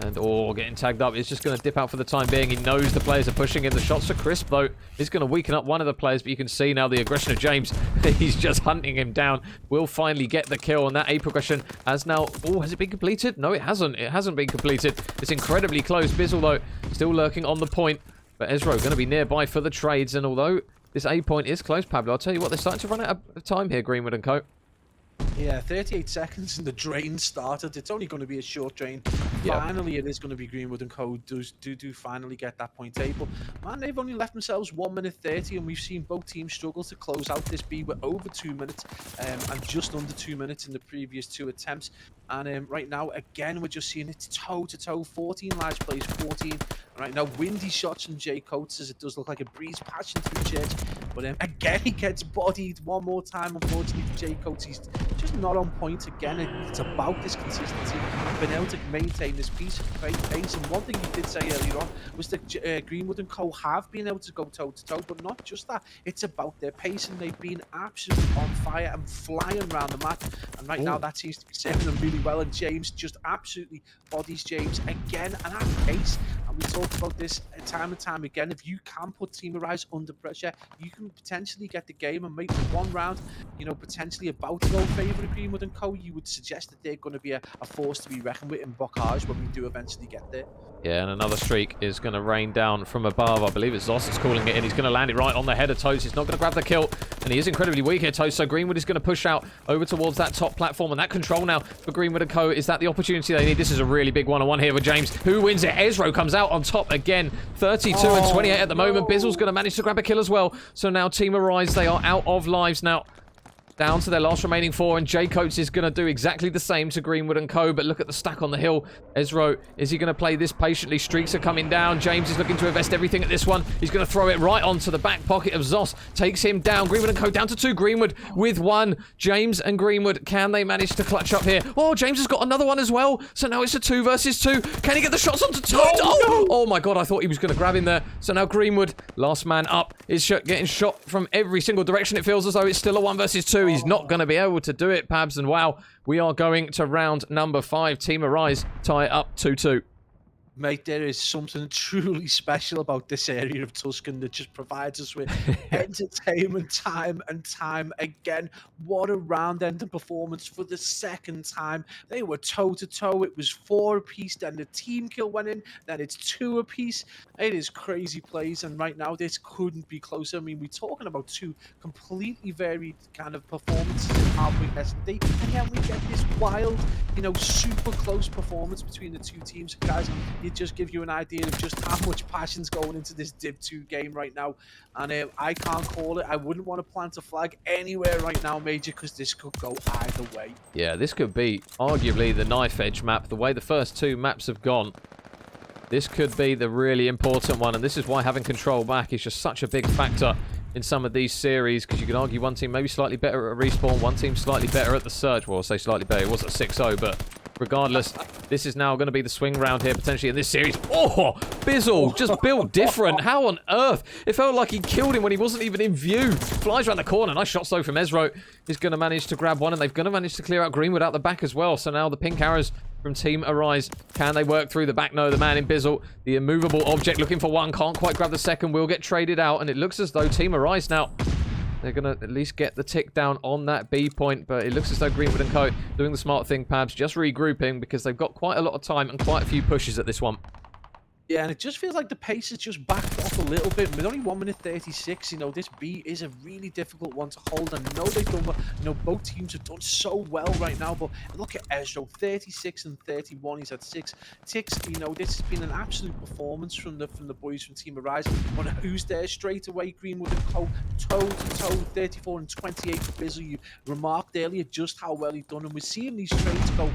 And, getting tagged up. He's just going to dip out for the time being. He knows the players are pushing him. The shots are crisp, though. He's going to weaken up one of the players, but you can see now the aggression of James. He's just hunting him down. Will finally get the kill, and that A progression has now... Oh, has it been completed? No, it hasn't. It hasn't been completed. It's incredibly close. Bizzle, though, still lurking on the point. But Ezro going to be nearby for the trades, and although this A point is close, Pablo, I'll tell you what, they're starting to run out of time here, Greenwood Co. Yeah, 38 seconds and the drain started. It's only going to be a short drain. Yeah. Finally, it is going to be Greenwood Co. do finally get that point table. Man, they've only left themselves 1 minute 30, and we've seen both teams struggle to close out this B with over 2 minutes and just under 2 minutes in the previous 2 attempts. And right now, again, we're just seeing it toe-to-toe. 14 lives plays, 14. And right now, windy shots from J Coates as it does look like a breeze passing through Church. But again, he gets bodied one more time, unfortunately, for J Coates. He's just not on point again. It's about this consistency and being able to maintain this pace. And one thing you did say earlier on was that Greenwood and Co have been able to go toe-to-toe, but not just that. It's about their pace, and they've been absolutely on fire and flying around the map. And right now, that seems to be serving them really well. And James just absolutely bodies James again, and at pace. And we talked about this time and time again. If you can put Team Arise under pressure, you can potentially get the game and make one round, potentially about to go favour of Greenwood and Co. You would suggest that they're going to be a force to be reckoned with in Bocage when we do eventually get there. Yeah, and another streak is going to rain down from above. I believe it's Zoss that's calling it in. He's going to land it right on the head of Toast. He's not going to grab the kill, and he is incredibly weak here, Toast. So Greenwood is going to push out over towards that top platform, and that control now for Greenwood and Co. Is that the opportunity they need? This is a really big one-on-one here with James, who wins it. Ezro comes out on top again. 32 and 28 at the moment. Bizzle's going to manage to grab a kill as well. So now Team Arise, they are out of lives now. Down to their last remaining 4, and J Coates is going to do exactly the same to Greenwood and Co. But look at the stack on the hill. Ezro, is he going to play this patiently? Streaks are coming down. James is looking to invest everything at this one. He's going to throw it right onto the back pocket of Zoss. Takes him down. Greenwood and Co. down to 2. Greenwood with 1. James and Greenwood, can they manage to clutch up here? Oh, James has got another one as well. So now it's a 2 versus 2. Can he get the shots onto Toad? Oh my God, I thought he was going to grab him there. So now Greenwood, last man up, is getting shot from every single direction. It feels as though it's still a 1 versus 2. He's not going to be able to do it, Pabs, and wow, we are going to round number 5. Team Arise tie it up 2-2. Mate, there is something truly special about this area of Tuscan that just provides us with entertainment time and time again. What a round-ending performance for the second time. They were toe-to-toe. It was 4 apiece, then the team kill went in, then it's 2 apiece. It is crazy plays, and right now this couldn't be closer. I mean, we're talking about 2 completely varied kind of performances in Halfway S&D, and then we get this wild, super close performance between the 2 teams. Guys, it just gives you an idea of just how much passion's going into this Div 2 game right now. And I can't call it. I wouldn't want to plant a flag anywhere right now, Major, because this could go either way. Yeah, this could be arguably the knife edge map. The way the first 2 maps have gone, this could be the really important one. And this is why having control back is just such a big factor in some of these series, because you could argue one team maybe slightly better at respawn, one team slightly better at the search. Well, I'll say slightly better. It was at 6-0, but regardless, This is now going to be the swing round here, potentially, in this series. Oh, Bizzle, just built different. How on earth? It felt like he killed him when he wasn't even in view. Flies around the corner. Nice shot, though, from Ezro. He's going to manage to grab one, and they're going to manage to clear out Greenwood out the back as well. So now the pink arrows from Team Arise. Can they work through the back? No, the man in Bizzle, the immovable object, looking for one. Can't quite grab the second. Will get traded out, and it looks as though Team Arise now... They're going to at least get the tick down on that B point, but it looks as though Greenwood and Co. doing the smart thing, Pabs, just regrouping because they've got quite a lot of time and quite a few pushes at this one. Yeah, and it just feels like the pace has just backed off a little bit. With only 1 minute 36, this B is a really difficult one to hold. I know they've done well. Both teams have done so well right now, but look at Ezro, 36 and 31. He's had 6 ticks. This has been an absolute performance from the boys from Team Arise. But who's there straight away? Greenwood and Co. toe-to-toe, 34 and 28 for Bizzle. You remarked earlier just how well he's done, and we're seeing these trades go,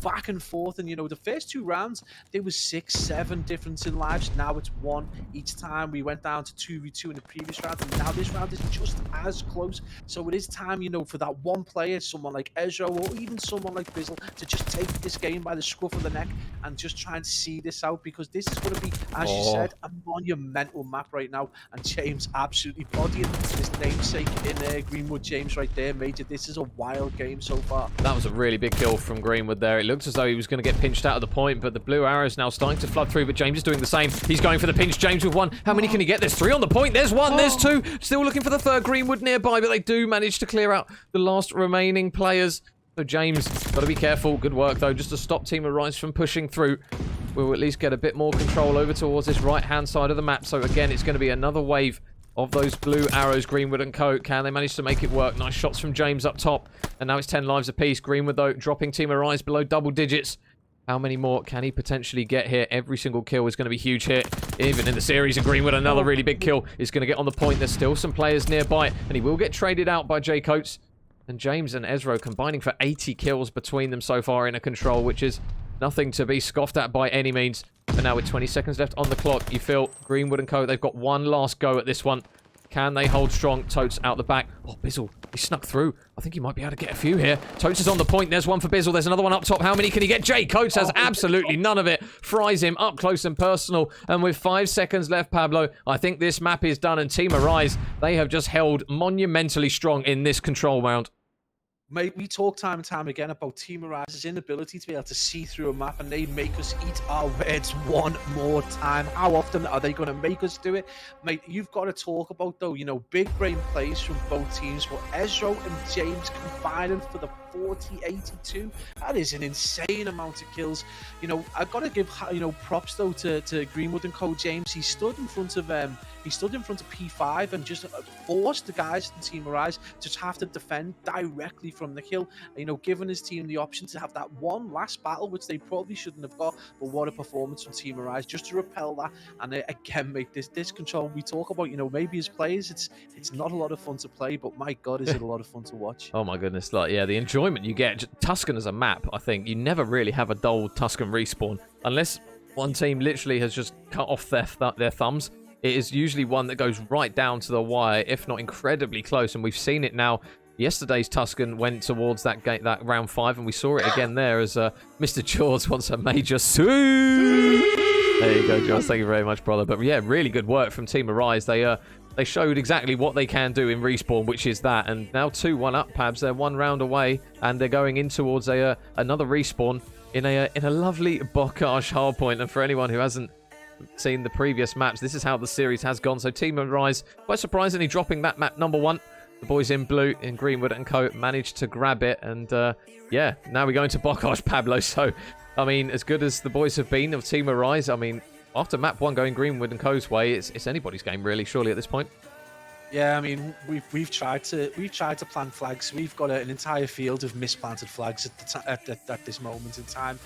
back and forth. And the first 2 rounds, there was 6, 7 different in lives. Now it's 1 each time. We went down to 2v2 in the previous round, and now this round is just as close. So it is time, for that one player, someone like Ezro or even someone like Bizzle, to just take this game by the scruff of the neck and just try and see this out, because this is going to be, as you said, a monumental map right now. And James absolutely bodying his namesake in Greenwood. James right there, Major. This is a wild game so far. That was a really big kill from Greenwood there. It looks as though he was going to get pinched out of the point, but the blue arrows now starting to flood through, but James is doing the same. He's going for the pinch. James with 1. How many can he get? There's 3 on the point. There's 1. There's 2. Still looking for the third. Greenwood nearby, but they do manage to clear out the last remaining players. So James, got to be careful. Good work, though, just to stop Team Arise from pushing through. We'll at least get a bit more control over towards this right-hand side of the map. So again, it's going to be another wave of those blue arrows, Greenwood and Co. Can they manage to make it work? Nice shots from James up top. And now it's 10 lives apiece. Greenwood, though, dropping Team Arise below double digits. How many more can he potentially get here? Every single kill is going to be huge here. Even in the series, and Greenwood, another really big kill, is going to get on the point. There's still some players nearby, and he will get traded out by Jay Coates. And James and Ezro combining for 80 kills between them so far in a control, which is nothing to be scoffed at by any means. But now with 20 seconds left on the clock, you feel Greenwood and Co. They've got one last go at this one. Can they hold strong? Totes out the back. Oh, Bizzle, he snuck through. I think he might be able to get a few here. Totes is on the point. There's one for Bizzle. There's another one up top. How many can he get? Jay Coates has absolutely none of it. Fries him up close and personal. And with 5 seconds left, Pablo, I think this map is done. And Team Arise, they have just held monumentally strong in this control round. Mate, we talk time and time again about Team Arise's inability to be able to see through a map, and they make us eat our words one more time. How often are they going to make us do it? Mate, you've got to talk about, though, big brain plays from both teams. For Ezro and James combining for the 40-82, that is an insane amount of kills. I've got to give props though to Greenwood and Co. James. He stood in front of P5 and just forced the guys in Team Arise to just have to defend directly from the kill. Giving his team the option to have that one last battle, which they probably shouldn't have got. But what a performance from Team Arise just to repel that. And again, mate, this control we talk about, maybe as players it's not a lot of fun to play, but my God, is it a lot of fun to watch. Oh my goodness, the enjoyment you get. Tuscan as a map, I think you never really have a dull Tuscan respawn unless one team literally has just cut off their thumbs. It is usually one that goes right down to the wire, if not incredibly close, and we've seen it now. Yesterday's Tuscan went towards that round 5, and we saw it again there as Mr. Jaws wants a major sue. There you go, Jaws. Thank you very much, brother. But yeah, really good work from Team Arise. They showed exactly what they can do in respawn, which is that. And now 2-1 up, Pabs. They're 1 round away, and they're going in towards another respawn in a lovely Bocage hardpoint. And for anyone who hasn't seen the previous maps, this is how the series has gone. So Team Arise, quite surprisingly, dropping that map number 1. The boys in blue, in Greenwood and Co, managed to grab it. And yeah, now we go into Bocage, Pablo. So, I mean, as good as the boys have been of Team Arise, I mean, after map 1 going Greenwood and Co.'s way, it's anybody's game, really, surely, at this point. Yeah, I mean, we've tried to plant flags. We've got an entire field of misplanted flags at this moment in time.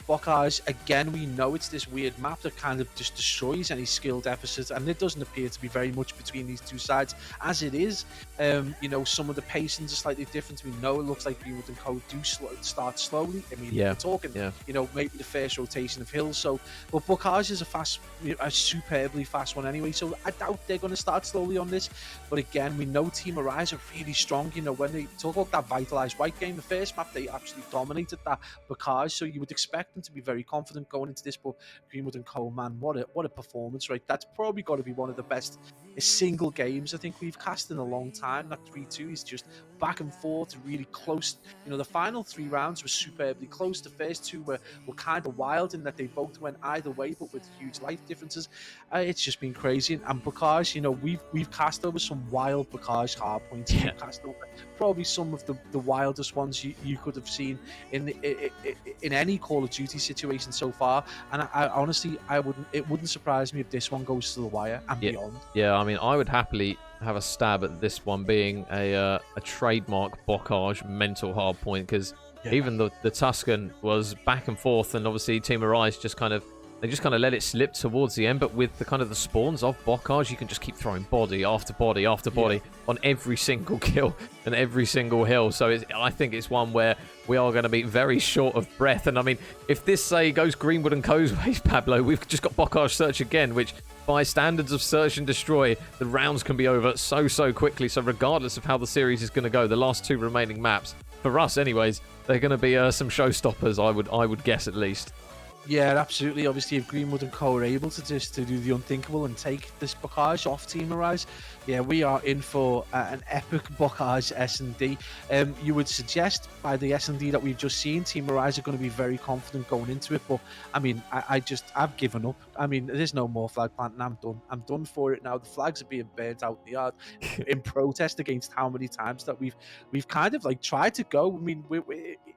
Bocage, again, we know it's this weird map that kind of just destroys any skill deficit, and it doesn't appear to be very much between these two sides as it is. Some of the pacings are slightly different. We know it looks like Greenwood and Co do start slowly. I mean, we're talking, maybe the first rotation of hills. So, but Bocage is a superbly fast one anyway. So I doubt they're going to start slowly on this. But again, we know Team Arise are really strong. You know, when they talk about that vitalized white game, the first map they absolutely dominated that Bacage, so you would expect them to be very confident going into this. But Greenwood and Co, man, what a performance, right? That's probably got to be one of the best single games I think we've cast in a long time. That 3-2 is just back and forth, really close. You know, the final 3 rounds were superbly close. The first 2 were kind of wild in that they both went either way, but with huge life differences. It's just been crazy. And Bacage, you know, we've cast over some wild Bacage hard points. Yeah. We've cast over probably some of the wildest ones you could have seen in any Call of Duty situation so far. And I honestly, it wouldn't surprise me if this one goes to the wire and beyond. Yeah, I mean, I would happily have a stab at this one being a trademark Bocage mental hard point, because even the Tuscan was back and forth, and obviously Team Arise just kind of let it slip towards the end. But with the kind of the spawns of Bocage, you can just keep throwing body after body after body on every single kill and every single hill. So I think it's one where we are going to be very short of breath. And I mean, if this, say, goes Greenwood and Co's ways, Pablo, we've just got Bocage Search again, which by standards of Search and Destroy, the rounds can be over so quickly. So regardless of how the series is going to go, the last 2 remaining maps, for us anyways, they're going to be some showstoppers, I would guess at least. Yeah, absolutely. Obviously, if Greenwood and Co are able to do the unthinkable and take this Bocage off Team Arise, yeah, we are in for an epic Bocage S&D. You would suggest by the S&D that we've just seen, Team Arise are going to be very confident going into it. But I mean, I've given up. I mean, there's no more flag planting. I'm done. I'm done for it now. The flags are being burnt out in the yard in protest against how many times that we've kind of like tried to go. I mean,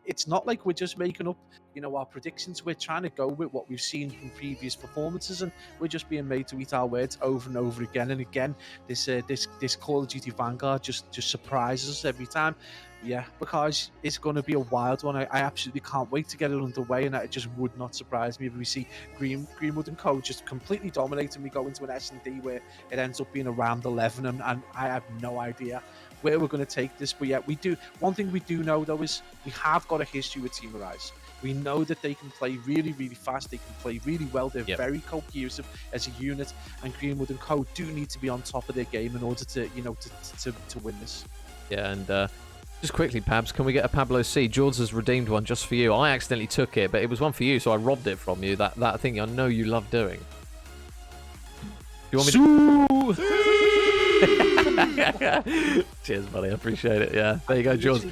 it's not like we're just making up, you know, our predictions. We're trying to go with what we've seen from previous performances, and we're just being made to eat our words over and over again and again. This Call of Duty Vanguard just surprises us every time. Yeah, because it's going to be a wild one. I absolutely can't wait to get it underway, and it just would not surprise me if we see Greenwood and Co just completely dominating. We go into an S&D where it ends up being around 11, and I have no idea where we're going to take this. But yeah, we do. One thing we do know though is we have got a history with Team Arise. We know that they can play really, really fast. They can play really well. They're very cohesive as a unit, and Greenwood and Co do need to be on top of their game in order to, you know, to win this. Yeah, and just quickly, Pabs, can we get a Pablo C? George has redeemed one just for you. I accidentally took it, but it was one for you, so I robbed it from you. That thing I know you love doing. Do you want me to... Cheers, buddy. I appreciate it. Yeah, there you go, George.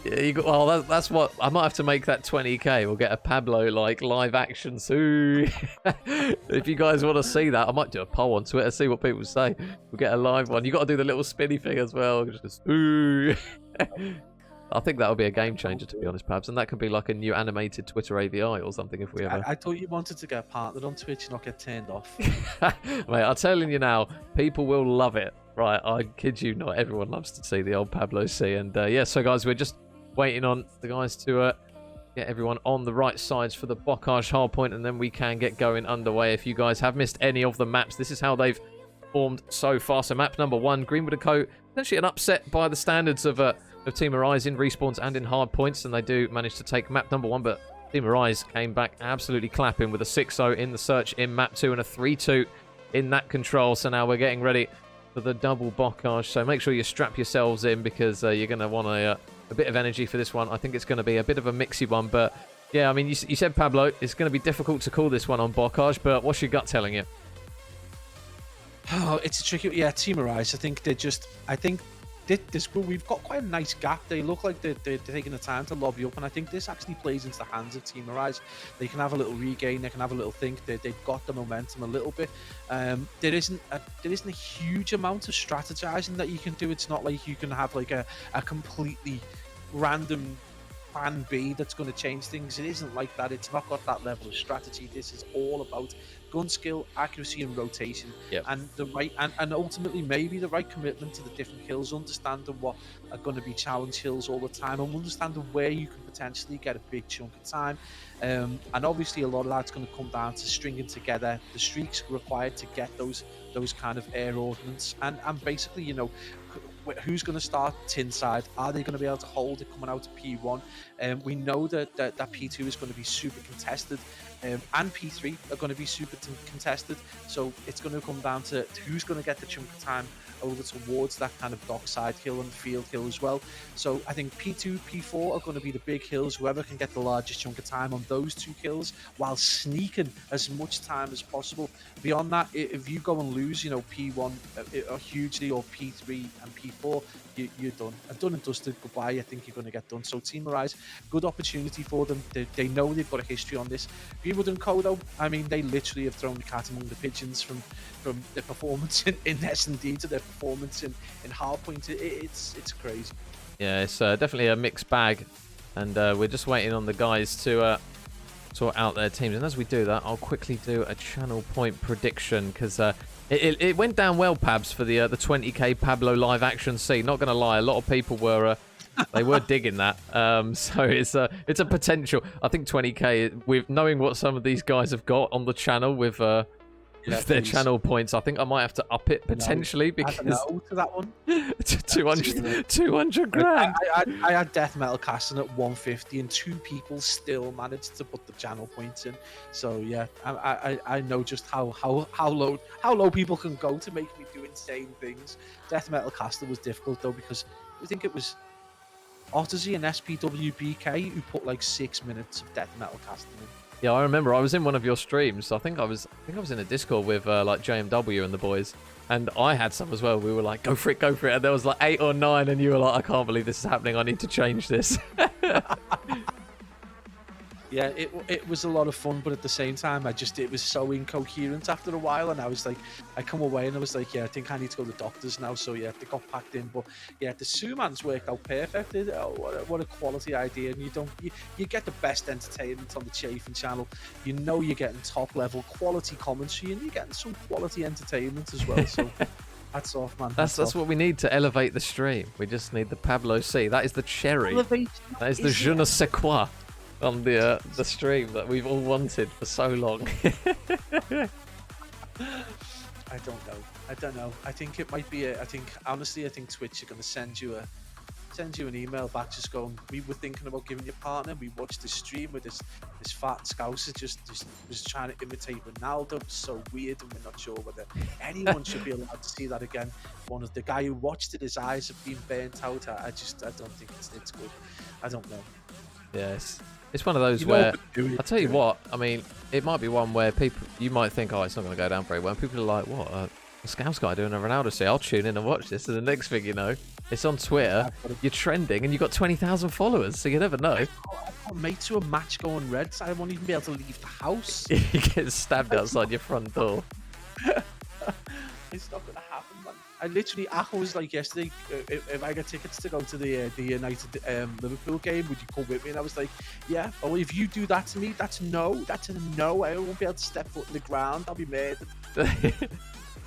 Yeah, you got, well, that's what I might have to make that 20k. We'll get a Pablo like live action. Soo. If you guys want to see that, I might do a poll on Twitter, see what people say. We'll get a live one. You got to do the little spinny thing as well. Just, ooh. I think that'll be a game changer, to be honest, Pabs, and that could be like a new animated Twitter AVI or something if we ever. I thought you wanted to get partnered on Twitch, not get turned off. Mate, I'm telling you now, people will love it. Right, I kid you not. Everyone loves to see the old Pablo C. And yeah, so guys, we're just waiting on the guys to get everyone on the right sides for the Bocage hardpoint, and then we can get going underway. If you guys have missed any of the maps, this is how they've formed so far. So map number 1, Greenwood & Co. Essentially an upset by the standards of Team Arise in respawns and in hardpoints, and they do manage to take map number 1, but Team Arise came back absolutely clapping with a 6-0 in the search in map 2 and a 3-2 in that control. So now we're getting ready for the double Bocage. So make sure you strap yourselves in, because you're going to want a bit of energy for this one. I think it's going to be a bit of a mixy one, but yeah, I mean, you said, Pablo, it's going to be difficult to call this one on Bocage, but what's your gut telling you? Oh, it's a tricky. Yeah, Team Arise. I think this group, we've got quite a nice gap. They look like they're taking the time to lobby up, and I think this actually plays into the hands of Team Arise. They can have a little regain, they can have a little think. They've got the momentum a little bit. There isn't a huge amount of strategizing that you can do. It's not like you can have like a completely random plan B that's going to change things. It isn't like that. It's not got that level of strategy. This is all about gun skill, accuracy, and rotation, and the right and ultimately maybe the right commitment to the different hills, understanding what are going to be challenge hills all the time, and understanding where you can potentially get a big chunk of time. And obviously a lot of that's going to come down to stringing together the streaks required to get those kind of air ordnance, and basically, you know, who's going to start tin side? Are they going to be able to hold it coming out of P1? We know that P2 is going to be super contested, and P3 are going to be super contested. So it's going to come down to who's going to get the chunk of time over towards that kind of dockside hill and field hill as well. So I think P2, P4 are going to be the big hills. Whoever can get the largest chunk of time on those two hills while sneaking as much time as possible. Beyond that, if you go and lose, P1 hugely, or P3 and P4, you're done. And done and dusted. Goodbye. I think you're going to get done. So Team Arise, good opportunity for them. They know they've got a history on this. Greenwood and Kodo, I mean, they literally have thrown the cat among the pigeons from their performance in S&D to their performance in Hardpoint. It's crazy. Yeah, it's definitely a mixed bag, and we're just waiting on the guys to sort out their teams. And as we do that, I'll quickly do a channel point prediction, because it went down well, Pabs, for the 20k Pablo live action scene. Not going to lie, a lot of people were they were digging that. So it's a potential. I think 20k, with knowing what some of these guys have got on the channel with their channel points, I think I might have to up it potentially, because no to that one. 200 grand. I had Death Metal casting at 150, and 2 people still managed to put the channel points in. So yeah, I know just how low people can go to make me do insane things. Death Metal caster was difficult though, because I think it was Odyssey and SPWBK who put like 6 minutes of Death Metal casting in. Yeah, I remember I was in one of your streams. I think I was in a Discord with like JMW and the boys, and I had some as well. We were like, go for it, and there was like 8 or 9, and you were like, I can't believe this is happening. I need to change this. Yeah, it was a lot of fun, but at the same time, it was so incoherent after a while, and I was like, I come away and I was like, yeah, I think I need to go to the doctors now. So yeah, they got packed in, but yeah, the Sumans worked out perfect. What a quality idea, and you get the best entertainment on the Chafing channel. You know you're getting top level quality commentary, and you're getting some quality entertainment as well. So. Hats off, man. That's what we need to elevate the stream. We just need the Pablo C. That is the cherry. That is the je ne sais quoi on the stream that we've all wanted for so long. I don't know. I think it might be honestly, I think Twitch are going to send you an email back just going, we were thinking about giving your partner. We watched this stream with this fat scouser just was trying to imitate Ronaldo. It was so weird, and we're not sure whether anyone should be allowed to see that again. One of the guy who watched it, his eyes have been burnt out. I don't think it's good. I don't know. Yes. It's one of those where, I'll tell you what, I mean, it might be one where you might think, oh, it's not going to go down very well. People are like, what, a Scouts guy doing a Ronaldo say, I'll tune in and watch this. And the next thing you know, it's on Twitter, you're trending, and you've got 20,000 followers, so you never know. I've got a mate to a match going red, so I won't even be able to leave the house. You get stabbed outside your front door. It's not going to happen, man. I was like yesterday, if I get tickets to go to the United Liverpool game, would you come with me? And I was like, yeah. Oh, if you do that to me, that's a no. I won't be able to step foot in the ground. I'll be mad.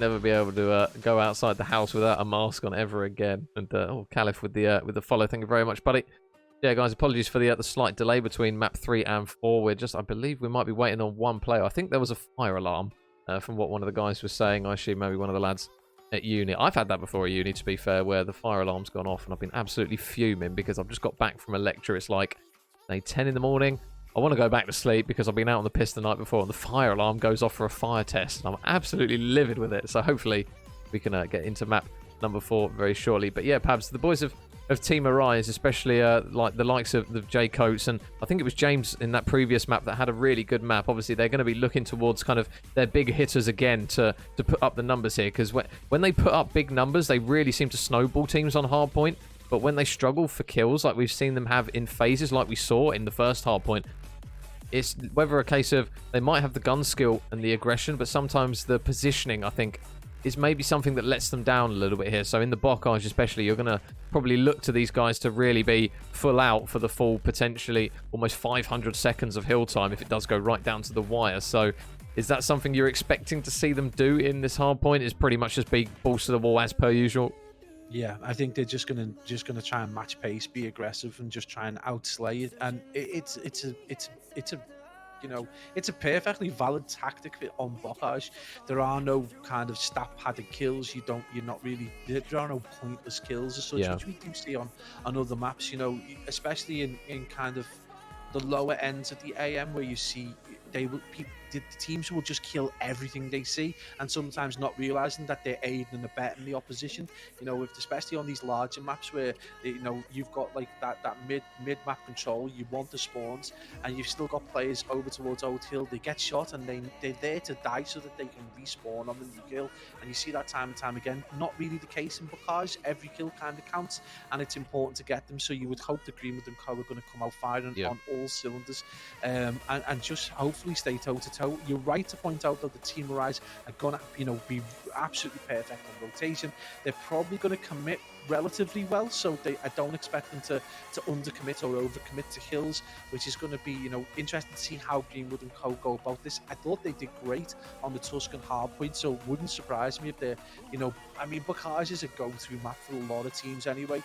Never be able to go outside the house without a mask on ever again. And Caliph with the follow. Thank you very much, buddy. Yeah, guys, apologies for the slight delay between map 3 and 4. I believe we might be waiting on one player. I think there was a fire alarm from what one of the guys was saying. I assume maybe one of the lads at uni. I've had that before at uni, to be fair, where the fire alarm's gone off, and I've been absolutely fuming because I've just got back from a lecture. It's like 10 in the morning. I want to go back to sleep because I've been out on the piss the night before, and the fire alarm goes off for a fire test, and I'm absolutely livid with it. So hopefully we can get into map number 4 very shortly. But yeah, Pabs, the boys of Team Arise, especially like the likes of the J Coates, and I think it was James in that previous map that had a really good map. Obviously, they're going to be looking towards kind of their big hitters again to put up the numbers here, because when they put up big numbers, they really seem to snowball teams on hardpoint. But when they struggle for kills, like we've seen them have in phases, like we saw in the first hardpoint, it's whether a case of they might have the gun skill and the aggression, but sometimes the positioning, I think, is maybe something that lets them down a little bit here. So in the blockage especially, you're going to probably look to these guys to really be full out for the full, potentially almost 500 seconds of hill time if it does go right down to the wire. So is that something you're expecting to see them do in this hard point? Is pretty much just be balls to the wall as per usual? Yeah, I think they're just gonna try and match pace, be aggressive, and just try and outslay it. And it's a perfectly valid tactic on Bocage. There are no kind of stat padded kills. You're not really, there are no pointless kills as such, Yeah. which we do see on other maps, especially in kind of the lower ends of the AM, where you see the teams will just kill everything they see, and sometimes not realizing that they're aiding and abetting the opposition. Especially on these larger maps where you've got like that mid map control, you want the spawns, and you've still got players over towards Old Hill. They get shot and they're there to die so that they can respawn on the new kill, and you see that time and time again. Not really the case in Bocage. Every kill kind of counts, and it's important to get them. So you would hope that Greenwood and Co are going to come out firing on all cylinders, and just hopefully stay toe to toe. You're right to point out that the Team Arise are going to be absolutely perfect on rotation. They're probably going to commit relatively well, so I don't expect them to undercommit or overcommit to hills, which is going to be interesting to see how Greenwood and Co go about this. I thought they did great on the Tuscan hardpoint, so it wouldn't surprise me if they're Bocage is a go-to map for a lot of teams anyway.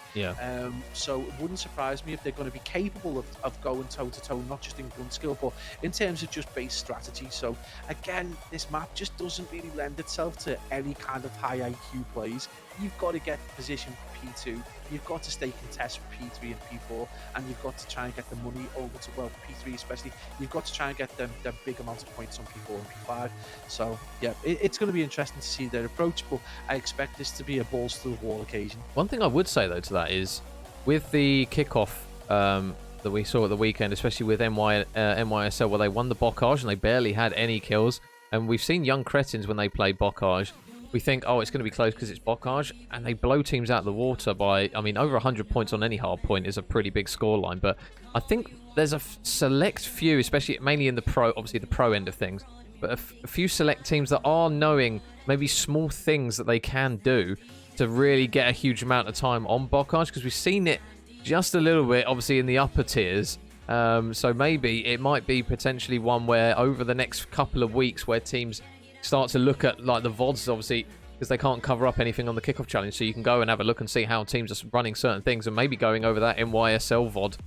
So it wouldn't surprise me if they're going to be capable of going toe to toe, not just in gun skill, but in terms of just base strategy. So again, this map just doesn't really lend itself to any kind of high IQ plays. You've got to get position for P2, you've got to stay contest for P3 and P4, and you've got to try and get the money over to, well, P3 especially, you've got to try and get them big amounts of points on P4 and P5. So yeah, it's going to be interesting to see their approach, but I expect this to be a balls to the wall occasion. One thing I would say though to that is, with the kickoff that we saw at the weekend, especially with NYSL, where they won the Bocage and they barely had any kills, and we've seen young cretins when they play Bocage, we think, oh, it's going to be close because it's Bocage, and they blow teams out of the water by, over 100 points on any hard point is a pretty big scoreline. But I think there's a select few, especially mainly in the pro, obviously the pro end of things, but a few select teams that are knowing maybe small things that they can do to really get a huge amount of time on Bocage, because we've seen it just a little bit, obviously, in the upper tiers. So maybe it might be potentially one where over the next couple of weeks where teams start to look at like the VODs, obviously, because they can't cover up anything on the kickoff challenge, so you can go and have a look and see how teams are running certain things, and maybe going over that NYSL VOD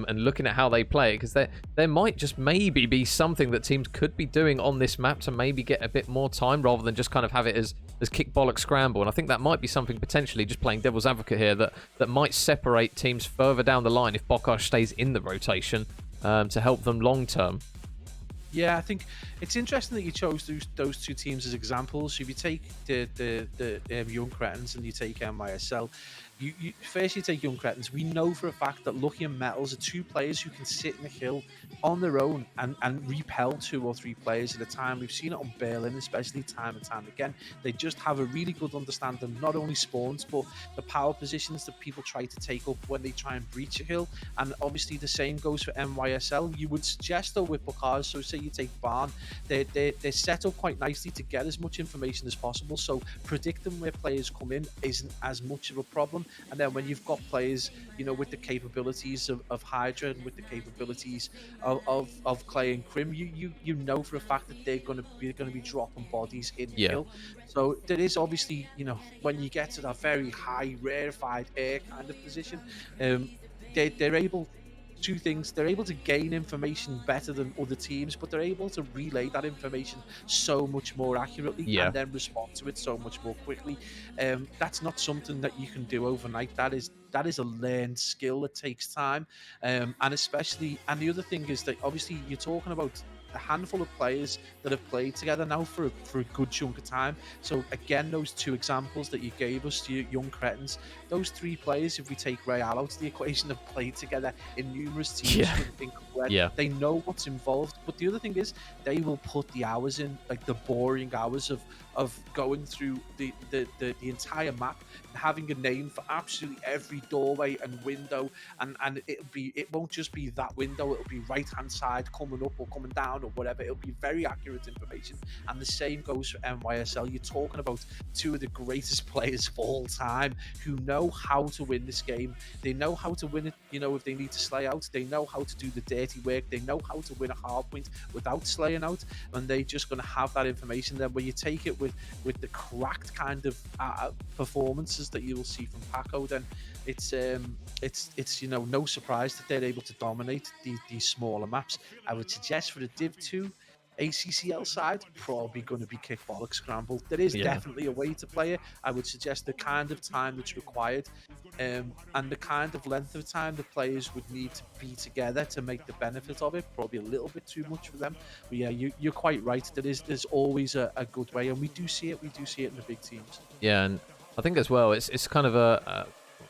and looking at how they play it, because there might just maybe be something that teams could be doing on this map to maybe get a bit more time rather than just kind of have it as kick bollock scramble. And I think that might be something potentially, just playing devil's advocate here, that might separate teams further down the line if Bocage stays in the rotation to help them long term. Yeah, I think it's interesting that you chose those two teams as examples. So if you take the Young Cretins and you take NYSL, you first you take Young Cretins. We know for a fact that Lucky and Metals are two players who can sit in the hill on their own and repel 2 or 3 players at a time. We've seen it on Berlin, especially time and time again. They just have a really good understanding, not only spawns, but the power positions that people try to take up when they try and breach a hill. And obviously the same goes for NYSL. You would suggest though with Bocage, so say you take Barn, they're set up quite nicely to get as much information as possible. So predicting where players come in isn't as much of a problem. And then when you've got players, with the capabilities of Hydra and with the capabilities of Clay and Crim, you know for a fact that they're going to be dropping bodies in the hill. So there is obviously, when you get to that very high rarefied air kind of position, they're able. Two things: they're able to gain information better than other teams, but they're able to relay that information so much more accurately and then respond to it so much more quickly. That's not something that you can do overnight. That is a learned skill that takes time, and the other thing is that obviously you're talking about a handful of players that have played together now for a good chunk of time. So again, those 2 examples that you gave us, to Young Cretins, those 3 players, if we take Real out of the equation, have played together in numerous teams. They know what's involved. But the other thing is, they will put the hours in, like the boring hours of going through the entire map, having a name for absolutely every doorway and window, and it won't just be that window, it'll be right hand side coming up or coming down or whatever. It'll be very accurate information. And the same goes for NYSL. You're talking about 2 of the greatest players of all time who know how to win this game. They know how to win it, if they need to slay out. They know how to do the dirty work. They know how to win a hard point without slaying out, and they're just going to have that information. Then when you take it with the cracked kind of performances that you will see from Paco, then it's no surprise that they're able to dominate these smaller maps. I would suggest for the Div 2 ACCL side, probably going to be Kickbollock Scramble. There is definitely a way to play it. I would suggest the kind of time that's required, and the kind of length of time the players would need to be together to make the benefit of it. Probably a little bit too much for them. But yeah, you're quite right. There's always a good way, and we do see it. We do see it in the big teams. Yeah, and I think as well, it's kind of a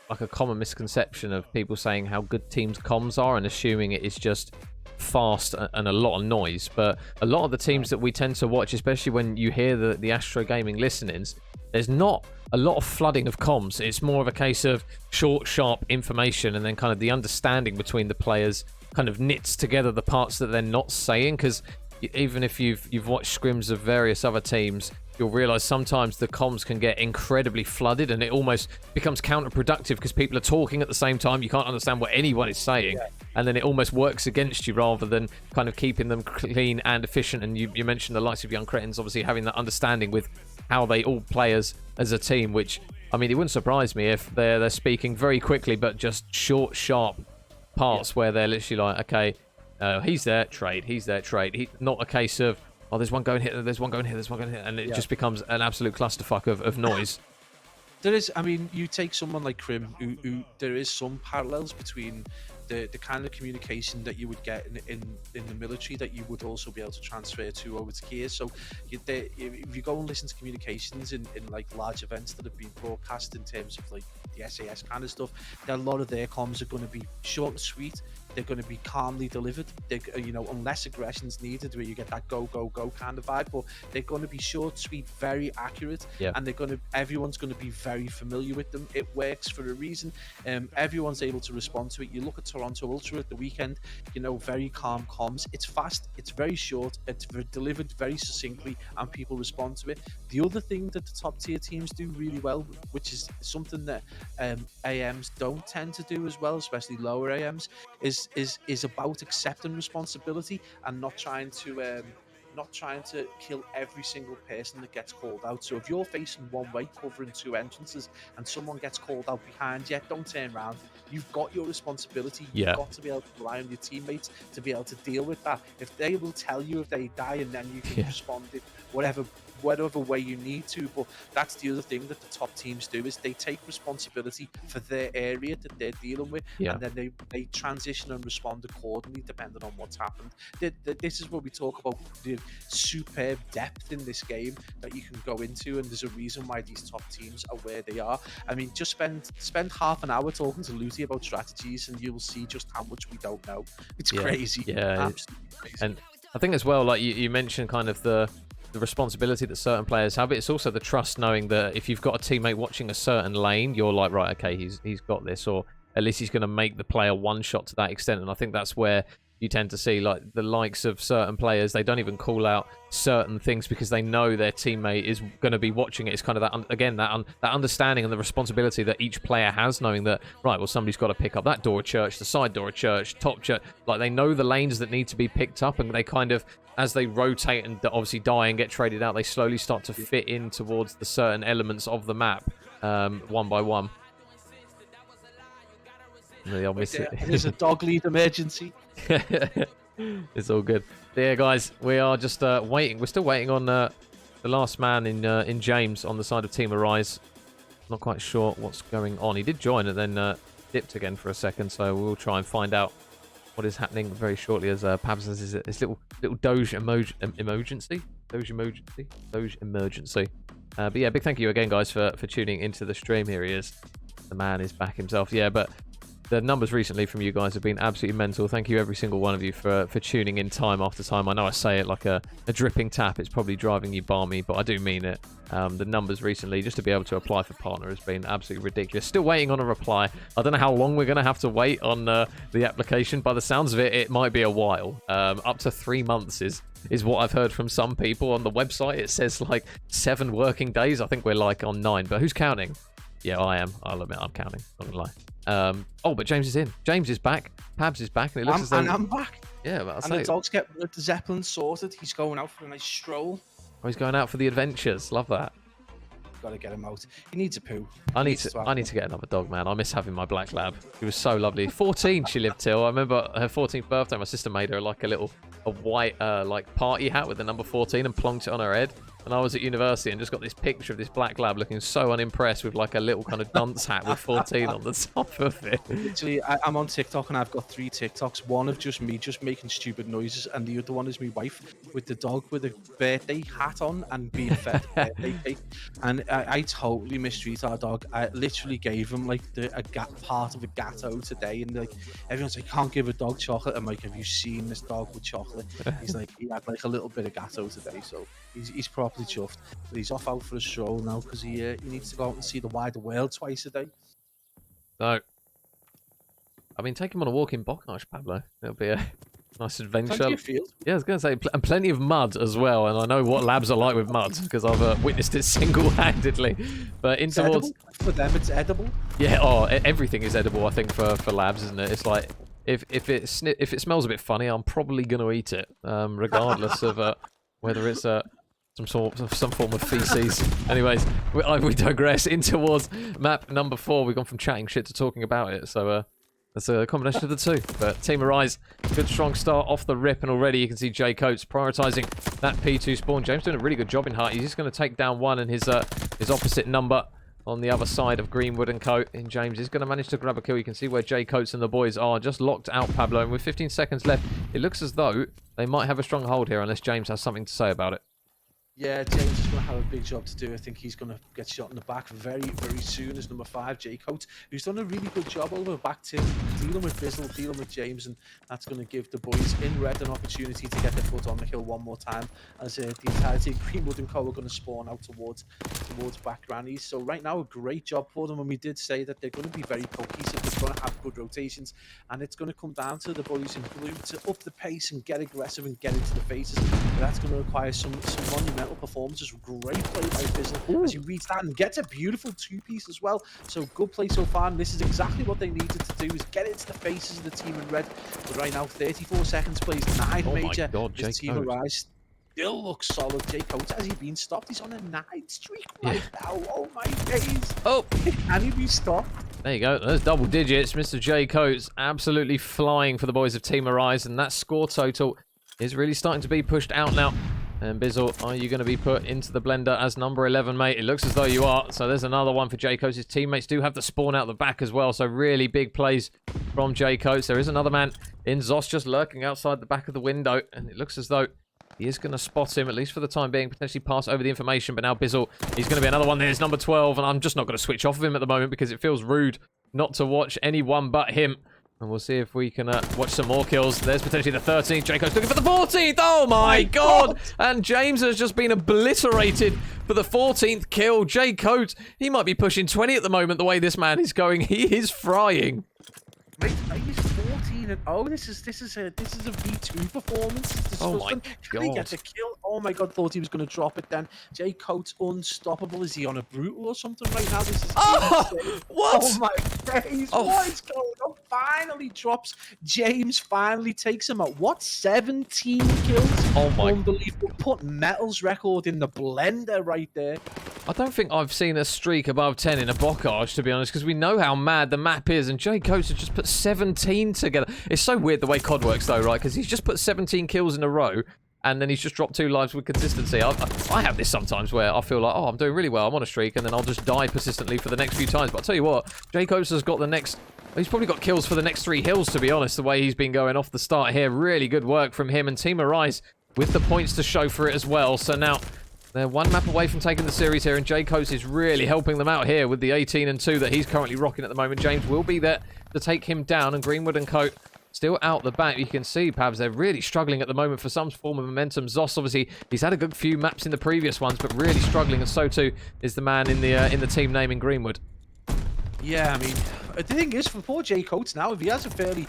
like a common misconception of people saying how good teams' comms are and assuming it is just fast and a lot of noise. But a lot of the teams that we tend to watch, especially when you hear the Astro Gaming listenings, there's not a lot of flooding of comms. It's more of a case of short, sharp information, and then kind of the understanding between the players kind of knits together the parts that they're not saying. Because even if you've watched scrims of various other teams, you'll realize sometimes the comms can get incredibly flooded, and it almost becomes counterproductive because people are talking at the same time. You can't understand what anyone is saying, and then it almost works against you rather than kind of keeping them clean and efficient. And you mentioned the likes of Young Cretins obviously having that understanding with how they all play as a team, which, I mean, it wouldn't surprise me if they're speaking very quickly, but just short, sharp parts where they're literally like, okay, he's there, trade, he's there, trade. Not a case of, oh, there's one going here, there's one going here, there's one going here, and it just becomes an absolute clusterfuck of noise. There is, I mean, you take someone like Crim, who there is some parallels between the kind of communication that you would get in the military that you would also be able to transfer to over to Gears. So if you go and listen to communications in like large events that have been broadcast in terms of like the SAS kind of stuff, a lot of their comms are going to be short and sweet. They're going to be calmly delivered. They're, unless aggression's needed, where you get that go kind of vibe. But they're going to be short, sweet, very accurate, and everyone's going to be very familiar with them. It works for a reason. Everyone's able to respond to it. You look at Toronto Ultra at the weekend. Very calm comms. It's fast. It's very short. It's delivered very succinctly, and people respond to it. The other thing that the top tier teams do really well, which is something that AMs don't tend to do as well, especially lower AMs, is about accepting responsibility and not trying to kill every single person that gets called out. So if you're facing one way, covering two entrances, and someone gets called out behind you, don't turn around. You've got your responsibility. You've got to be able to rely on your teammates to be able to deal with that. If they will tell you if they die, and then you can respond in whatever way you need to. But that's the other thing that the top teams do, is they take responsibility for their area that they're dealing with, and then they transition and respond accordingly depending on what's happened. This is where we talk about the superb depth in this game that you can go into, and there's a reason why these top teams are where they are. I mean, just spend half an hour talking to Luty about strategies, and you'll see just how much we don't know. It's crazy. Absolutely crazy. And I think as well, like you mentioned, kind of the responsibility that certain players have. It's also the trust, knowing that if you've got a teammate watching a certain lane, you're like, right, okay, he's got this, or at least he's going to make the player one shot to that extent. And I think that's where you tend to see like the likes of certain players, they don't even call out certain things because they know their teammate is going to be watching it. It's kind of that understanding and the responsibility that each player has, knowing that, right, well, somebody's got to pick up that door of church, the side door of church, top church. Like, they know the lanes that need to be picked up, and they kind of, as they rotate and obviously die and get traded out, they slowly start to fit in towards the certain elements of the map, one by one. There's a dog lead emergency. It's all good. Yeah, guys, we are just waiting. We're still waiting on the last man in James on the side of Team Arise. Not quite sure what's going on. He did join and then dipped again for a second, so we'll try and find out what is happening very shortly as Pabs has his little Doge emergency. But yeah, big thank you again, guys, for tuning into the stream. Here he is. The man is back himself. Yeah, but the numbers recently from you guys have been absolutely mental. Thank you, every single one of you, for tuning in time after time. I know I say it like a dripping tap. It's probably driving you balmy, but I do mean it. The numbers recently, just to be able to apply for partner, has been absolutely ridiculous. Still waiting on a reply. I don't know how long we're going to have to wait on the application. By the sounds of it, it might be a while. Up to 3 months is what I've heard from some people on the website. It says like 7 working days. I think we're like on 9, but who's counting? Yeah, I am. I'll admit I'm counting. Not gonna lie. Oh, but James is in. James is back. Pabs is back, and it looks as though... And I'm back. Yeah, but and the dog's get the Zeppelin sorted. He's going out for a nice stroll. Oh, he's going out for the adventures. Love that. Got to get him out. He needs a poo. I need to get another dog, man. I miss having my black lab. She was so lovely. 14 she lived till. I remember her 14th birthday. My sister made her like a white like party hat with the number 14 and plonked it on her head. And I was at university and just got this picture of this black lab looking so unimpressed with like a little kind of dunce hat with 14 on the top of it. Literally, I'm on TikTok and I've got 3 TikToks. One of just me just making stupid noises, and the other one is my wife with the dog with a birthday hat on and being fed a birthday cake. And I totally mistreat our dog. I literally gave him like part of a gatto today, and like everyone's like, can't give a dog chocolate. I'm like, have you seen this dog with chocolate? He's like, he had like a little bit of gatto today, so he's properly chuffed. But he's off out for a stroll now because he needs to go out and see the wider world twice a day. So, I mean, take him on a walk in Bocage, Pablo. It'll be a nice adventure. Plenty of field. Yeah, I was going to say, and plenty of mud as well. And I know what labs are like with mud because I've witnessed it single-handedly. But in towards for them, it's edible. Yeah, everything is edible. I think for labs, isn't it? It's like if it smells a bit funny, I'm probably going to eat it, regardless of whether it's some form of feces. Anyways, we digress. In towards map number 4. We've gone from chatting shit to talking about it. So that's a combination of the two. But Team Arise, good strong start off the rip, and already you can see Jay Coates prioritising that P2 spawn. James doing a really good job in Heart. He's just going to take down one, and his opposite number on the other side of Greenwood and Co. In James is going to manage to grab a kill. You can see where Jay Coates and the boys are just locked out, Pablo. And with 15 seconds left, it looks as though they might have a strong hold here, unless James has something to say about it. Yeah, James is going to have a big job to do. I think he's going to get shot in the back very, very soon as number 5, Jay Coates, who's done a really good job over back to dealing with Bizzle, dealing with James, and that's going to give the boys in red an opportunity to get their foot on the hill one more time as the entirety of Greenwood and Co are going to spawn out towards back grannies. So right now, a great job for them, and we did say that they're going to be very cohesive, they're going to have good rotations, and it's going to come down to the boys in blue to up the pace and get aggressive and get into the faces. But that's going to require some monumental performances. Great play by Bizzle as he reads that and gets a beautiful 2-piece as well. So good play so far, and this is exactly what they needed to do, is get into the faces of the team in red. But right now, 34 seconds plays 9 major. This Team Arise still looks solid. Jay Coates, has he been stopped? He's on a 9 streak right now. Oh my days. Oh, can he be stopped? There you go. There's double digits. Mr. Jay Coates absolutely flying for the boys of Team Arise, and that score total is really starting to be pushed out now. And Bizzle, are you going to be put into the blender as number 11, mate? It looks as though you are. So there's another one for Jay Coates. His teammates do have the spawn out the back as well. So really big plays from Jay Coates. There is another man in Zos just lurking outside the back of the window. And it looks as though he is going to spot him, at least for the time being, potentially pass over the information. But now Bizzle, he's going to be another one. There's number 12. And I'm just not going to switch off of him at the moment because it feels rude not to watch anyone but him. And we'll see if we can watch some more kills. There's potentially the 13th. Jay Coates looking for the 14th. Oh my God. And James has just been obliterated for the 14th kill. Jay Coates, he might be pushing 20 at the moment the way this man is going. He is frying. Mate, he's 14 and oh, this is a V2 performance. Oh my Can God. he get the kill? Oh my God, thought he was going to drop it then. Jay Coates unstoppable. Is he on a brutal or something right now? This is what? Oh my days. What is going on? Finally drops. James finally takes him out. What? 17 kills? Oh my. Unbelievable. Put Metal's record in the blender right there. I don't think I've seen a streak above 10 in a Bocage, to be honest, because we know how mad the map is, and Jay Coates has just put 17 together. It's so weird the way COD works, though, right? Because he's just put 17 kills in a row, and then he's just dropped 2 lives with consistency. I have this sometimes where I feel like, oh, I'm doing really well, I'm on a streak, and then I'll just die persistently for the next few times. But I'll tell you what, Jay Coates has got the next... He's probably got kills for the next 3 hills, to be honest, the way he's been going off the start here. Really good work from him, and Team Arise with the points to show for it as well. So now... they're 1 map away from taking the series here, and Jay Coates is really helping them out here with the 18 and 2 that he's currently rocking at the moment. James will be there to take him down, and Greenwood and Co still out the back. You can see, Pabs, they're really struggling at the moment for some form of momentum. Zos, obviously, he's had a good few maps in the previous ones, but really struggling, and so too is the man in the team name in Greenwood. Yeah, I mean, the thing is, for poor Jay Coates now, if he has a fairly,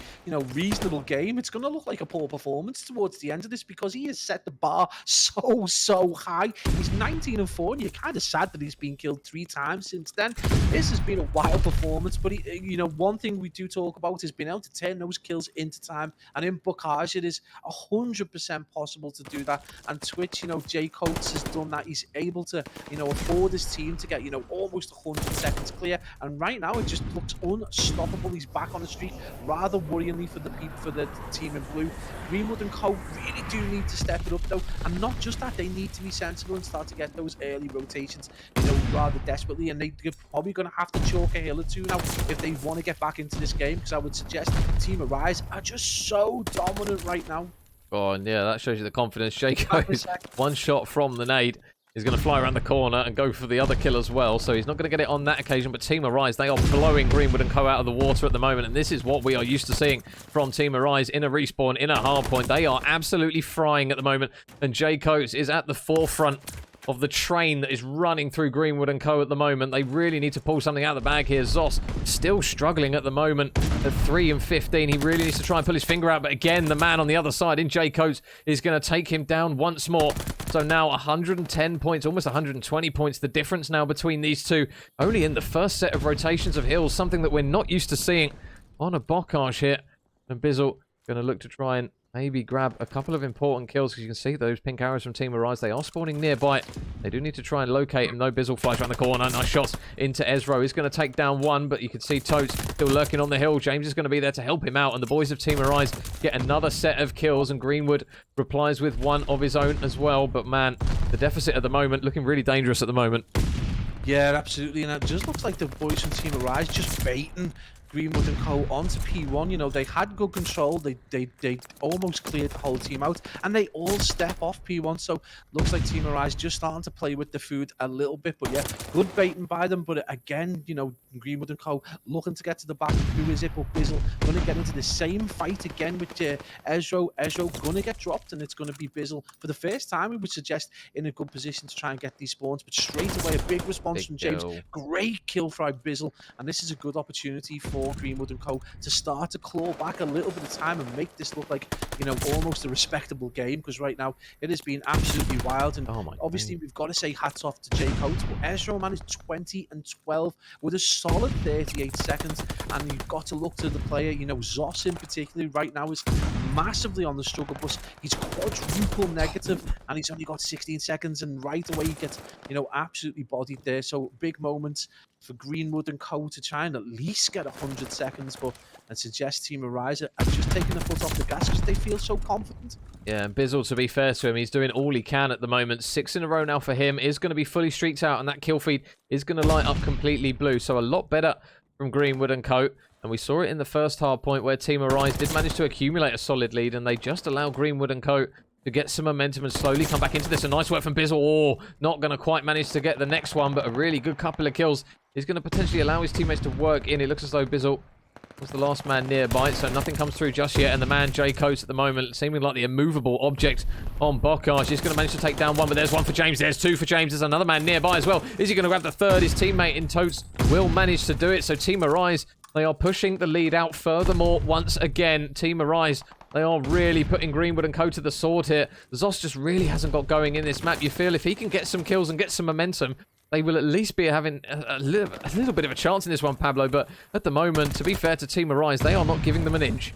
reasonable game, it's going to look like a poor performance towards the end of this because he has set the bar so high. He's 19-4, and you're kind of sad that he's been killed 3 times since then. This has been a wild performance, but one thing we do talk about is being able to turn those kills into time, and in Bocage, it is 100% possible to do that. And Twitch, Jay Coates has done that. He's able to, afford his team to get, almost 100 seconds clear. And right now, it just looks unstoppable. He's back on the street, rather worryingly for the team in blue. Greenwood and Co really do need to step it up, though. And not just that, they need to be sensible and start to get those early rotations, rather desperately. And they're probably going to have to chalk a hill or two now if they want to get back into this game, because I would suggest Team Arise are just so dominant right now. Oh, and yeah, that shows you the confidence. Jaco's one shot from the nade. He's going to fly around the corner and go for the other kill as well. So he's not going to get it on that occasion. But Team Arise, they are blowing Greenwood and Co out of the water at the moment. And this is what we are used to seeing from Team Arise in a respawn, in a hardpoint. They are absolutely frying at the moment. And Jay Coates is at the forefront of the train that is running through Greenwood and Co at the moment. They really need to pull something out of the bag here. Zos still struggling at the moment at 3 and 15. He really needs to try and pull his finger out. But again, the man on the other side in Jay Coates is going to take him down once more. So now 110 points, almost 120 points. The difference now between these two. Only in the first set of rotations of hills. Something that we're not used to seeing on a Bocage here. And Bizzle going to look to try and maybe grab a couple of important kills, because you can see those pink arrows from Team Arise. They are spawning nearby. They do need to try and locate him. No, Bizzle flies around the corner. Nice shots into Ezro. He's going to take down one, but you can see Totes still lurking on the hill. James is going to be there to help him out, and the boys of Team Arise get another set of kills, and Greenwood replies with one of his own as well. But man, the deficit at the moment looking really dangerous at the moment. Yeah, absolutely, and it just looks like the boys from Team Arise just baiting Greenwood and Co onto P1. They had good control. They almost cleared the whole team out, and they all step off P1. So looks like Team Arise just starting to play with the food a little bit. But yeah, good baiting by them. But again, Greenwood and looking to get to the back. Who is it? But Bizzle going to get into the same fight again with Ezro. Ezro going to get dropped, and it's going to be Bizzle for the first time. We would suggest in a good position to try and get these spawns. But straight away, a big response from James. Great kill for Bizzle, and this is a good opportunity for Greenwood and Co to start to claw back a little bit of time and make this look like, almost a respectable game, because right now it has been absolutely wild. And obviously we've got to say hats off to Jay Coates, but Ezro, man, is 20 and 12 with a solid 38 seconds, and you've got to look to the player, Zos in particular right now is massively on the struggle bus. He's quadruple negative, and he's only got 16 seconds, and right away he gets, absolutely bodied there. So big moments for Greenwood and Co to try and at least get 100 seconds, but I suggest Team Arise are just taking the foot off the gas because they feel so confident. Yeah, and Bizzle, to be fair to him, he's doing all he can at the moment. 6 in a row now for him. Is going to be fully streaked out, and that kill feed is going to light up completely blue. So a lot better from Greenwood and Co. And we saw it in the first hard point where Team Arise did manage to accumulate a solid lead, and they just allow Greenwood and Co to get some momentum and slowly come back into this. A nice work from Bizzle. Oh, not going to quite manage to get the next one, but a really good couple of kills is going to potentially allow his teammates to work in. It looks as though Bizzle was the last man nearby, so nothing comes through just yet. And the man, Jay Coates, at the moment, seeming like the immovable object on Bocage. He's going to manage to take down one, but there's one for James. There's two for James. There's another man nearby as well. Is he going to grab the third? His teammate in Totes will manage to do it. So Team Arise, they are pushing the lead out furthermore once again. Team Arise, they are really putting Greenwood and Co to the sword here. Zos just really hasn't got going in this map. You feel if he can get some kills and get some momentum, they will at least be having a little bit of a chance in this one, Pablo. But at the moment, to be fair to Team Arise, they are not giving them an inch.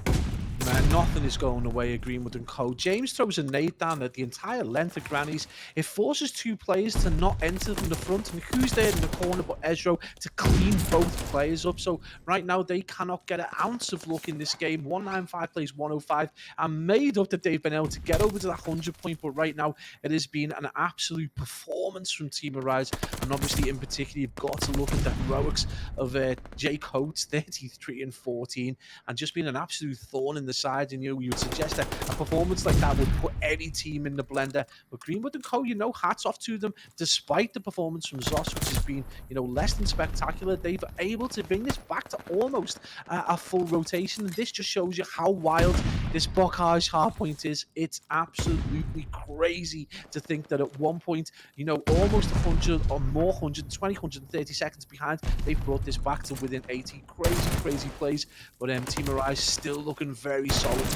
Man, nothing is going away at Greenwood and Co. James throws a nade down at the entire length of Granny's. It forces two players to not enter from the front, and who's there in the corner but Ezro to clean both players up. So right now they cannot get an ounce of luck in this game. 195 plays 105. I'm made up that they've been able to get over to that 100 point, but right now it has been an absolute performance from Team Arise, and obviously in particular you've got to look at the heroics of Jay Coates, 33 and 14, and just been an absolute thorn in the side, and you would suggest that a performance like that would put any team in the blender. But Greenwood and co, hats off to them. Despite the performance from Zos, which has been, less than spectacular, they've able to bring this back to almost a full rotation. And this just shows you how wild this Bocage hardpoint is. It's absolutely crazy to think that at one point, almost 100 or more, 120, 130 seconds behind, they've brought this back to within 80. Crazy plays. But Team Arise still looking very solid.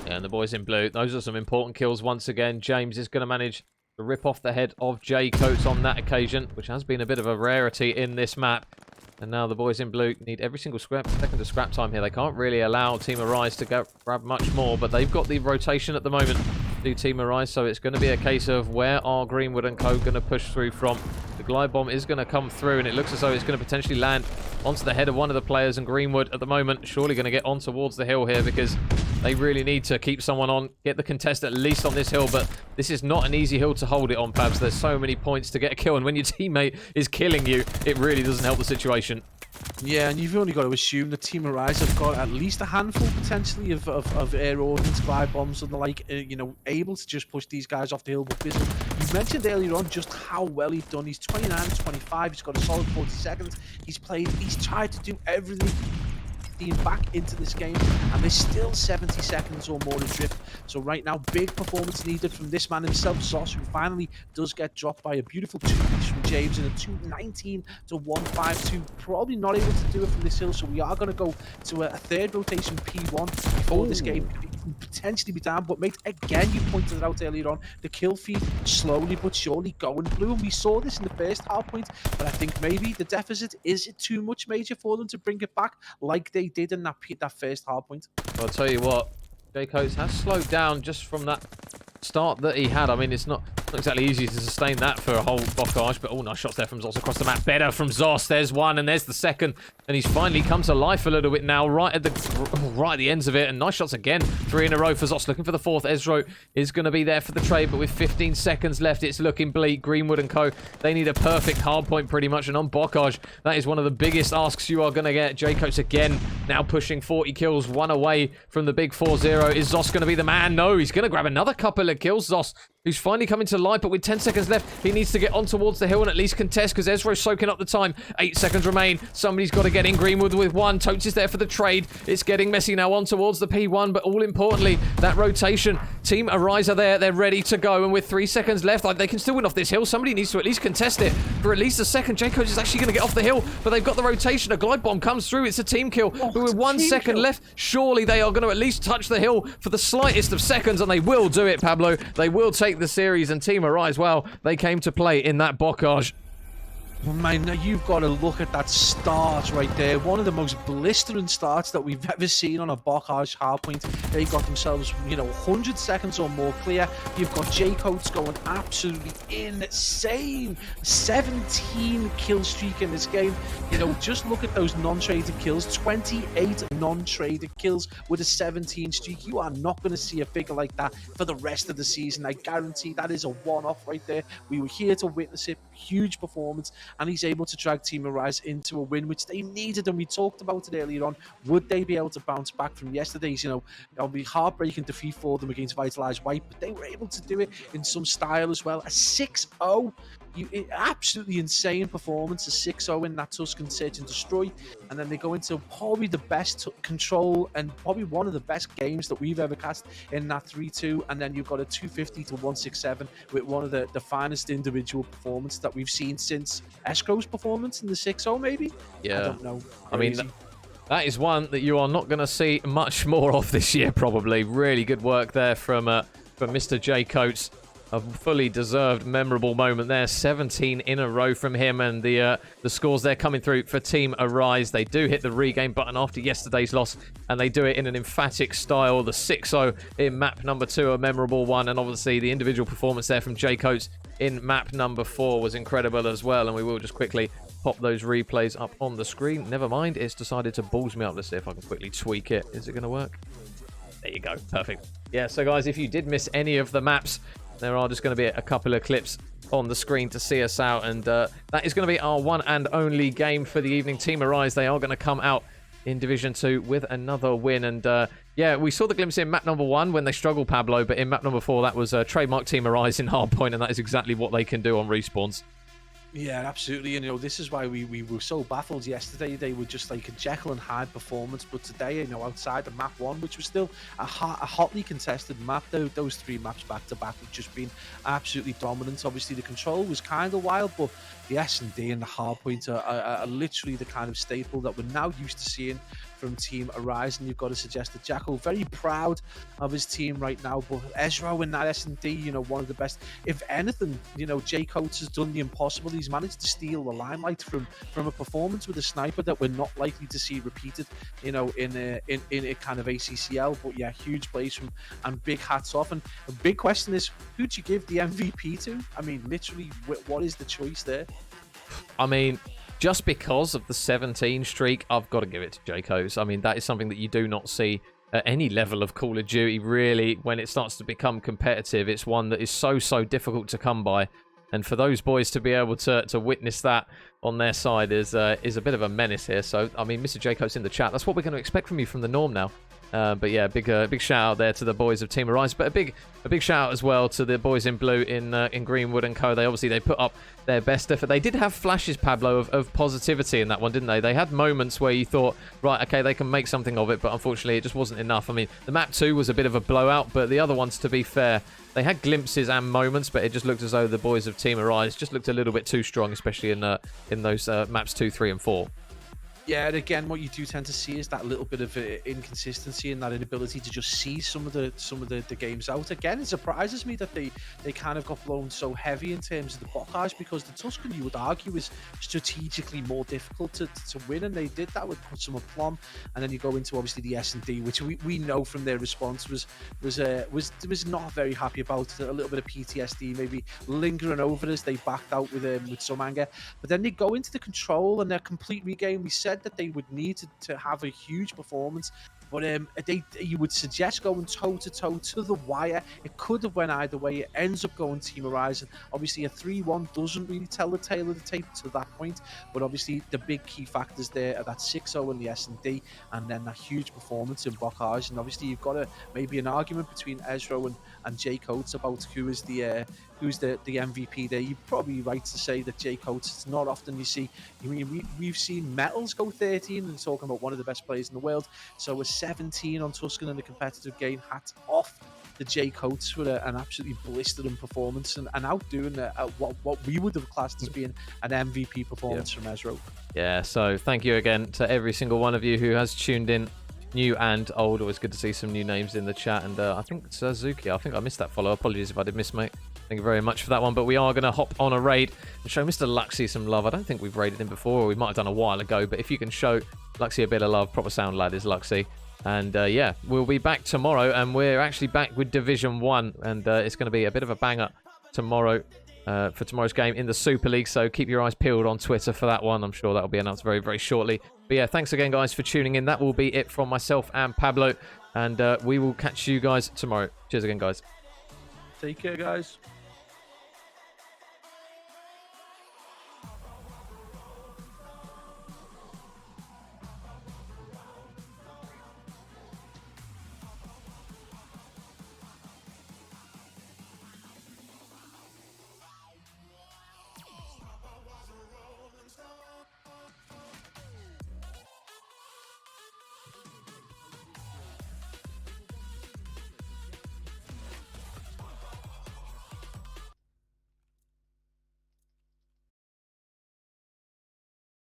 Yeah, and the boys in blue, those are some important kills once again. James is going to manage to rip off the head of Jay Coates on that occasion, which has been a bit of a rarity in this map. And now the boys in blue need every single second of scrap time here. They can't really allow Team Arise to grab much more, but they've got the rotation at the moment to Team Arise, so it's going to be a case of where are Greenwood and co going to push through from. The glide bomb is going to come through, and it looks as though it's going to potentially land onto the head of one of the players, and Greenwood at the moment surely going to get on towards the hill here because they really need to keep someone on, get the contest at least on this hill, but this is not an easy hill to hold it on, Pabs. There's so many points to get a kill, and when your teammate is killing you, it really doesn't help the situation. Yeah, and you've only got to assume the Team Arise have got at least a handful potentially of air ordnance, glide bombs and the like, able to just push these guys off the hill. But Bizzle, you mentioned earlier on just how well he's done. He's 29, 25, he's got a solid 40 seconds. He's tried to do everything back into this game, and there's still 70 seconds or more adrift. So right now, big performance needed from this man himself, Zos, who finally does get dropped by a beautiful 2-piece from James in a 219 to 152. Probably not able to do it from this hill, so we are going to go to a third rotation P1 before this game can potentially be down. But mate, again, you pointed it out earlier on, the kill feed slowly but surely going blue, and we saw this in the first half point, but I think maybe the deficit, is it too much major for them to bring it back like they did in that first hard point? I'll tell you what, Jay Coates has slowed down just from that start that he had. I mean, it's not exactly easy to sustain that for a whole Bocage, but nice shots there from Zos across the map. Better from Zos. There's one, and there's the second, and he's finally come to life a little bit now, right at the ends of it. And nice shots again, 3 in a row for Zos, looking for the fourth. Ezro is going to be there for the trade, but with 15 seconds left, it's looking bleak. Greenwood and co, they need a perfect hard point pretty much, and on Bocage, that is one of the biggest asks you are going to get. Jay Coates again, now pushing 40 kills, one away from the big 4-0. Is Zos going to be the man? No, he's going to grab another couple of kills. Zos, who's finally coming to life, but with 10 seconds left, he needs to get on towards the hill and at least contest because Ezro's soaking up the time. 8 seconds remain. Somebody's got to get in. Greenwood with one. Totes is there for the trade. It's getting messy now on towards the P1, but all importantly, that rotation. Team Arise are there. They're ready to go, and with 3 seconds left, they can still win off this hill. Somebody needs to at least contest it for at least a second. Jay Coates is actually going to get off the hill, but they've got the rotation. A glide bomb comes through. It's a team kill. But with 1 second left, surely they are going to at least touch the hill for the slightest of seconds, and they will do it, Pablo. They will take the series, and Team Arise, well, they came to play in that Bocage. Man, you've got to look at that start right there. One of the most blistering starts that we've ever seen on a Bocage hardpoint. They got themselves, 100 seconds or more clear. You've got Jay Coates going absolutely insane. 17 kill streak in this game. Just look at those non-traded kills. 28 non-traded kills with a 17 streak. You are not going to see a figure like that for the rest of the season. I guarantee that is a one-off right there. We were here to witness it. Huge performance. And he's able to drag Team Arise into a win, which they needed, and we talked about it earlier on. Would they be able to bounce back from yesterday's, it'll be heartbreaking defeat for them against Vitalized White, but they were able to do it in some style as well. A 6-0, absolutely insane performance, a 6-0 in that Tuscan Search and Destroy, and then they go into probably the best control and probably one of the best games that we've ever cast in that 3-2, and then you've got a 250 to 167 with one of the finest individual performances that we've seen since Escrow's performance in the 6-0 maybe? Yeah. I don't know. I mean, that is one that you are not going to see much more of this year probably. Really good work there from Mr. Jay Coates. A fully deserved, memorable moment there. 17 in a row from him, and the scores there coming through for Team Arise. They do hit the regain button after yesterday's loss, and they do it in an emphatic style. The 6-0 in map number 2, a memorable one, and obviously the individual performance there from Jay Coates in map number 4 was incredible as well, and we will just quickly pop those replays up on the screen. Never mind, it's decided to balls me up. Let's see if I can quickly tweak it. Is it going to work? There you go. Perfect. Yeah, so guys, if you did miss any of the maps, there are just going to be a couple of clips on the screen to see us out, and that is going to be our one and only game for the evening. Team Arise, they are going to come out in Division 2 with another win, and Yeah, we saw the glimpse in map number 1 when they struggled, Pablo, but in map number 4, that was trademark Team Arise in Hardpoint, and that is exactly what they can do on respawns. Yeah, absolutely. And this is why we were so baffled yesterday. They were just like a Jekyll and Hyde performance, but today, outside of map 1, which was still a hotly contested map, those 3 maps back to back have just been absolutely dominant. Obviously, the control was kind of wild, but the S&D and the hardpoint are literally the kind of staple that we're now used to seeing from Team Arise. And you've got to suggest that Jacko very proud of his team right now, but Ezra in that S&D, one of the best. If anything, Jay Coates has done the impossible. He's managed to steal the limelight from a performance with a sniper that we're not likely to see repeated, in a kind of ACCL. But yeah, huge plays from, and big hats off. And a big question is, who'd you give the MVP to? I mean, literally, what is the choice there? I mean, just because of the 17 streak, I've got to give it to Jayco's. I mean, that is something that you do not see at any level of Call of Duty, really. When it starts to become competitive, it's one that is so difficult to come by. And for those boys to be able to witness that on their side is a bit of a menace here. So, I mean, Mr. Jayco's in the chat. That's what we're going to expect from you from the norm now. But yeah, big shout out there to the boys of Team Arise, but a big shout out as well to the boys in blue in Greenwood and co. They put up their best effort. They did have flashes, Pablo, of positivity in that one, didn't they? They had moments where you thought, right, okay, they can make something of it, but unfortunately it just wasn't enough. I mean, the map 2 was a bit of a blowout, but the other ones, to be fair, they had glimpses and moments, but it just looked as though the boys of Team Arise just looked a little bit too strong, especially in those maps 2, 3, and 4. Yeah, and again, what you do tend to see is that little bit of inconsistency and that inability to just see some of the games out. Again, it surprises me that they kind of got blown so heavy in terms of the blockage, because the Tuscan, you would argue, is strategically more difficult to win, and they did that with some aplomb. And then you go into obviously the S&D, which we know from their response was not very happy about. A little bit of PTSD maybe lingering over as they backed out with some anger. But then they go into the control and their complete regain. We said that they would need to have a huge performance, but you would suggest going toe-to-toe to the wire. It could have went either way. It ends up going Team Horizon. Obviously, a 3-1 doesn't really tell the tale of the tape to that point, but obviously the big key factors there are that 6-0 in the S&D, and then that huge performance in Bocage. And obviously, you've got maybe an argument between Ezra and Jay Coates about who's the MVP there. You're probably right to say that Jay Coates, it's not often you see. I mean, we've seen Metals go 13 and talking about one of the best players in the world. So a 17 on Tuscan in a competitive game, hats off to Jay Coates for an absolutely blistering performance and outdoing what we would have classed as being an MVP performance from Ezra. Yeah, so thank you again to every single one of you who has tuned in, new and old. Always good to see some new names in the chat. And I think Suzuki, I think I missed that follow. Apologies if I did miss, mate. Thank you very much for that one. But we are going to hop on a raid and show Mr. Luxy some love. I don't think we've raided him before, or we might have done a while ago. But if you can show Luxy a bit of love, proper sound lad is Luxy. And yeah, we'll be back tomorrow. And we're actually back with Division 1. And it's going to be a bit of a banger tomorrow for tomorrow's game in the Super League. So keep your eyes peeled on Twitter for that one. I'm sure that will be announced very, very shortly. But yeah, thanks again, guys, for tuning in. That will be it from myself and Pablo. And we will catch you guys tomorrow. Cheers again, guys. Take care, guys.